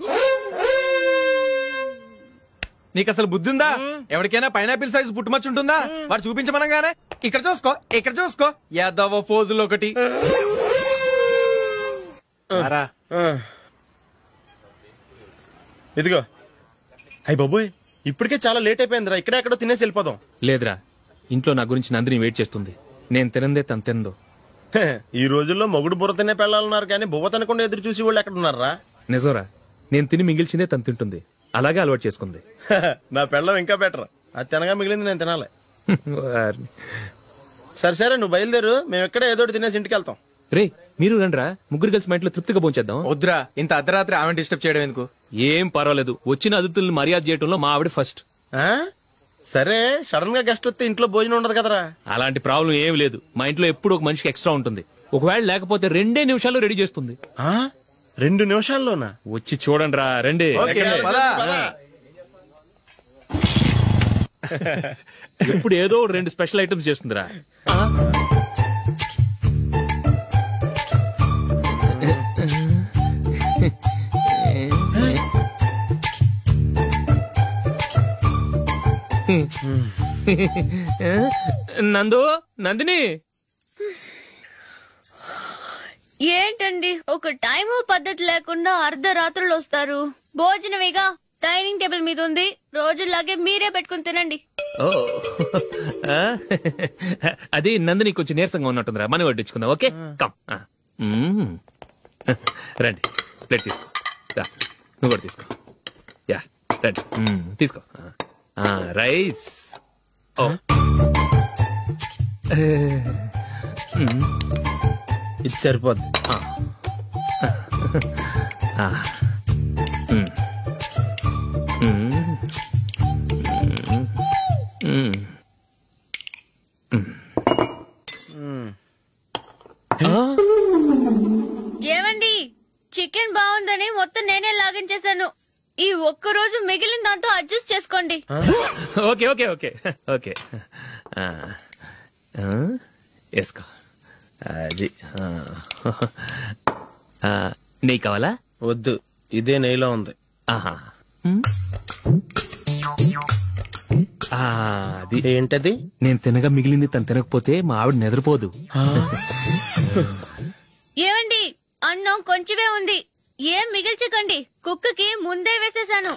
[SPEAKER 16] నీకు అసలు బుద్ధి ఉందా? ఎవరికైనా పైనాపిల్ సైజ్ పుట్టుమచ్చ ఉంటుందా? వాడు చూపించమనగానే ఇక్కడ చూసుకో ఇక్కడ చూసుకో యాదవ ఫోజులు ఒకటి.
[SPEAKER 3] ఇదిగో. అయ్య బాబోయ్, ఇప్పటికే చాలా లేట్ అయిపోయిందిరా. ఇక్కడే ఎక్కడో తినేసి వెళ్ళిపోదాం.
[SPEAKER 4] లేదురా, ఇంట్లో నా గురించి నందిని వెయిట్ చేస్తుంది. నేను తినందే తను తిందో.
[SPEAKER 3] ఈ రోజుల్లో మొగుడు బుర్ర తినే పెళ్ళాలన్నారు కానీ బువ్వ తినకుండా ఎదురు చూసి వాళ్ళు ఎక్కడ ఉన్నారా?
[SPEAKER 4] నిజంరా, నేను తిని మిగిల్చిందే తను తింటుంది. అలాగే అలవాటు చేసుకుంది.
[SPEAKER 3] నా పెళ్ళం ఇంకా బెటర్. అది తినగా మిగిలింది నేను తినాలి. సరే నువ్వు బయలుదేరు, మేము ఎక్కడ ఏదో తినేసి ఇంటికి వెళ్తాం.
[SPEAKER 4] రే, మీరు రండ్రా, ముగ్గురు కలిసి మా ఇంట్లో తృప్తిగా పోంచేద్దాం.
[SPEAKER 16] వద్దురా, ఇంత అర్ధరాత్రి ఆమె డిస్టర్బ్ చేయడం ఎందుకు?
[SPEAKER 4] ఏం పర్వాలేదు, వచ్చిన అతిథులను మర్యాద చేయడంలో మా ఆవిడ ఫస్ట్.
[SPEAKER 3] సరే, సడన్ గా గెస్ట్ వస్తే ఇంట్లో భోజనం ఉండదు కదరా?
[SPEAKER 4] అలాంటి ప్రాబ్లం ఏం లేదు. మా ఇంట్లో ఎప్పుడు ఒక మనిషికి ఎక్స్ట్రా ఉంటుంది. ఒకవేళ లేకపోతే 2 నిమిషాల్లో రెడీ చేస్తుంది.
[SPEAKER 3] 2 నిమిషాల్లోనా?
[SPEAKER 4] వచ్చి చూడండి రా, రండి. ఎప్పుడు ఏదో 2 స్పెషల్ ఐటమ్స్ చేస్తుందిరా. నందిని
[SPEAKER 21] ఏంటండి ఒక టైము పద్ధతి లేకుండా అర్ధరాత్రులు వస్తారు. భోజనమేగా డైనింగ్ టేబుల్ మీద ఉంది, రోజుల్లాగే మీరే పెట్టుకుని తినండి.
[SPEAKER 4] ఓ అది నందిని కొంచెం నీరసంగా ఉన్నట్టుందిరా, మనీ వడ్డించుకుందాం. Okay come. రండి ప్లేట్ తీసుకో. నువ్వు కూడా తీసుకో. యా రండి తీసుకో. రైస్. ఓ
[SPEAKER 2] ఇది సరిపోద్ది.
[SPEAKER 21] ఏమండి చికెన్ బాగుందని మొత్తం నేనే లాగించేశాను. ఈ ఒక్క రోజు మిగిలిన దాంతో అడ్జస్ట్ చేసుకోండి.
[SPEAKER 4] ఓకే ఓకే ఓకే ఓకే వేసుకో. అది నెయ్యి కావాలా?
[SPEAKER 2] వద్దు, ఇదే నెయ్యిలో ఉంది.
[SPEAKER 4] ఆహా అది
[SPEAKER 2] ఏంటది?
[SPEAKER 4] నేను తినగా మిగిలింది తను తినకపోతే మా ఆవిడ నిద్రపోదు.
[SPEAKER 21] ఏమండి అన్నం కొంచెమే ఉంది, ఏం మిగిల్చకండి. కుక్కకి ముందే వేసేసాను.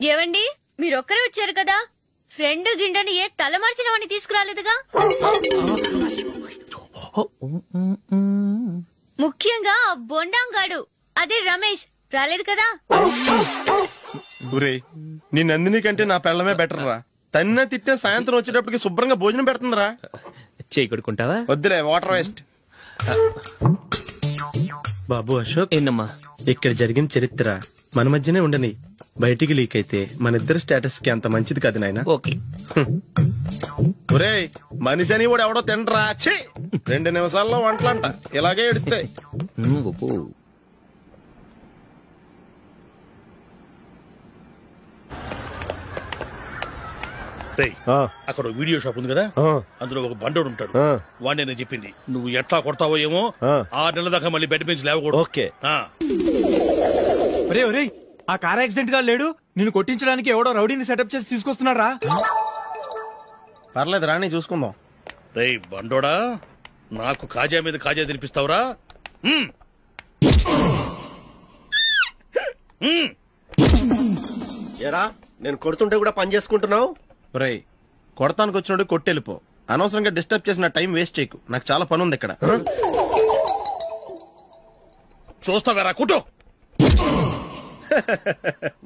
[SPEAKER 21] ఏవండి మీరొక్కరే వచ్చారు కదా, ఫ్రెండ్ గిండని ఏ తలమార్చిన వాడిని తీసుకురాలేదుగా. ముఖ్యంగా ఆ బొండాంగాడు అదే రమేష్ రాలేదు కదా.
[SPEAKER 3] గురే నీ నందిని కంటే నా పెళ్ళమే బెటర్ రా. తన్న తిట్టిన సాయంత్రం వచ్చేటప్పటికి శుభ్రంగా భోజనం పెడుతుందిరా.
[SPEAKER 4] చేయి కొడుకుంటావా?
[SPEAKER 3] వద్దులే, వాటర్ వేస్ట్. బాబు అశోక్,
[SPEAKER 4] ఏంటమ్మా
[SPEAKER 3] ఇక్కడ జరిగిన చరిత్ర మన మధ్యనే ఉండని, బయటికి లీక్ అయితే మన ఇద్దరు స్టేటస్ కి అంత మంచిది కాదు నాయన.
[SPEAKER 4] ఓకే
[SPEAKER 3] ఒరేయ్ మనిషి అని కూడా ఎవడో తినరా. 2 నిమిషాల్లో వంటలంట ఇలాగే ఎడుతాయి.
[SPEAKER 15] అక్కడ వీడియో షాప్ ఉంది కదా, అందులో ఒక బండోడు ఉంటాడు. వాడిని నేను చెప్పింది నువ్వు ఎట్లా కొడతావో ఏమో, 6 నెలల దాకా మళ్ళీ బెడ్ పెంచి లేవకూడదు.
[SPEAKER 3] ఓకే.
[SPEAKER 16] ఒరే ఒరే ఆ కార్ యాక్సిడెంట్ గా లేడు, నిన్ను కొట్టించడానికి ఎవడో రౌడీని సెటప్ చేసి తీసుకొస్తున్నారా?
[SPEAKER 3] పర్లేదు రాని చూసుకుందాం.
[SPEAKER 15] రే బండోడా, నాకు కాజా మీద కాజా తినిపిస్తావురా?
[SPEAKER 2] ఏరా నేను కొడుతుంటే కూడా పని చేసుకుంటున్నావు?
[SPEAKER 3] రేయ్ కొడతానికి వచ్చినోడు కొట్టెళ్ళిపో. అనవసరంగా డిస్టర్బ్ చేసిన టైం వేస్ట్ చేయకు, నాకు చాలా పని ఉంది ఇక్కడ.
[SPEAKER 15] చూస్తావారా కుట్టు.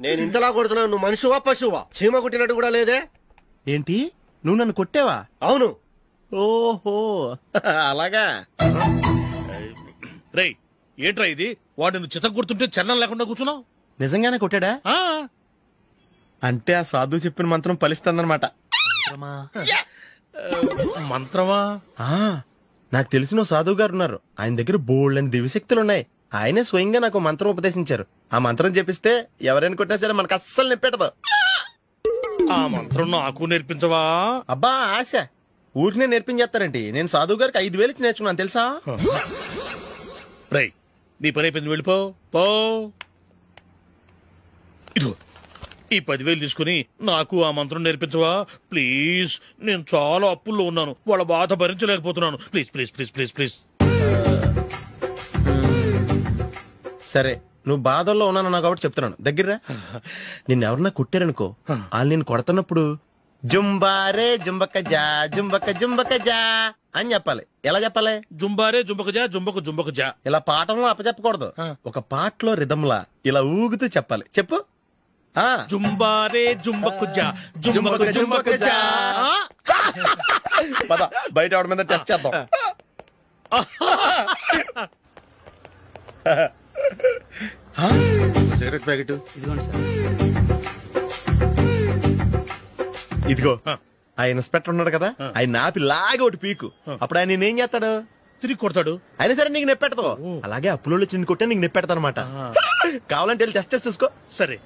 [SPEAKER 2] నేను ఇంతలా కొడుతున్నావు, నువ్వు మనిషివా పశువా? చీమ కుట్టినట్టు కూడా లేదే.
[SPEAKER 3] ఏంటి నువ్వు నన్ను కొట్టేవా?
[SPEAKER 2] అవును.
[SPEAKER 3] ఓహో అలాగా.
[SPEAKER 15] రేయ్ ఏంట్రా ఇది, వాడు నువ్వు చిత్త గుర్తుంటే చలనం లేకుండా కూర్చున్నావు.
[SPEAKER 3] నిజంగానే కొట్టాడా? అంటే ఆ సాధువు చెప్పిన మంత్రం ఫలిస్తుందన్నమాట.
[SPEAKER 15] మంత్రమా?
[SPEAKER 3] నాకు తెలిసిన సాధువు గారు ఉన్నారు, ఆయన దగ్గర బోల్డని దివ్యశక్తులు ఉన్నాయి. ఆయనే స్వయంగా నాకు మంత్రం ఉపదేశించారు. ఆ మంత్రం చెప్పిస్తే ఎవరైనా కొట్టినా సరే మనకు అస్సలు నిప్పెట్టదు.
[SPEAKER 15] ఆ మంత్రం నాకు నేర్పించవా?
[SPEAKER 3] అబ్బా ఆశ, ఊరినే నేర్పించేస్తారండి. నేను సాధువు గారికి 5,000 ఇచ్చి నేర్చుకున్నాను తెలుసా?
[SPEAKER 15] రేయ్ నీ పని అయిపోయింది, వెళ్ళిపో పో. ఇదిగో ఈ 10,000 తీసుకుని నాకు ఆ మంత్రం నేర్పించవా ప్లీజ్. నేను చాలా అప్పుల్లో ఉన్నాను, వాళ్ళ బాధ భరించలేకపోతున్నాను. Please please please please please.
[SPEAKER 3] సరే నువ్వు బాధల్లో ఉన్నాను నాకు కాబట్టి చెప్తున్నాను, దగ్గర నిన్ను ఎవరన్నా కుట్టారనుకో, వాళ్ళు నేను కొడుతున్నప్పుడు జుంబారే జుంబక జా జుంబక జుంబక జా అని చెప్పాలి. ఎలా చెప్పాలి?
[SPEAKER 15] జుంబారే జుంబక జా జుంబక జుంబక జా.
[SPEAKER 3] ఇలా పాఠంలో అప్పచెప్పకూడదు, ఒక పాటలో రిధంలా ఇలా ఊగుతూ చెప్పాలి. చెప్పు.
[SPEAKER 15] జుంబారే జుంబకు జా జుంబకు జుంబకు జా.
[SPEAKER 3] పద బయట ఎవరి మీద టెస్ట్ చేద్దాం. సిగరెట్ ప్యాకెట్ ఇదిగో. ఆ ఇన్స్పెక్టర్ ఉన్నాడు కదా, ఆయన నాపి లాగే ఒకటి పీకు. అప్పుడు ఆయన నేనేం చేస్తాడు?
[SPEAKER 15] తిరిగి కొడతాడు.
[SPEAKER 3] అయినా సరే నీకు నెప్పెడతావు. అలాగే అప్పులో చిన్న కొట్టే నీకు నెప్పెడతా అనమాట. కావాలంటే వెళ్ళి టెస్ట్ చేసి చూసుకో.
[SPEAKER 15] సరే.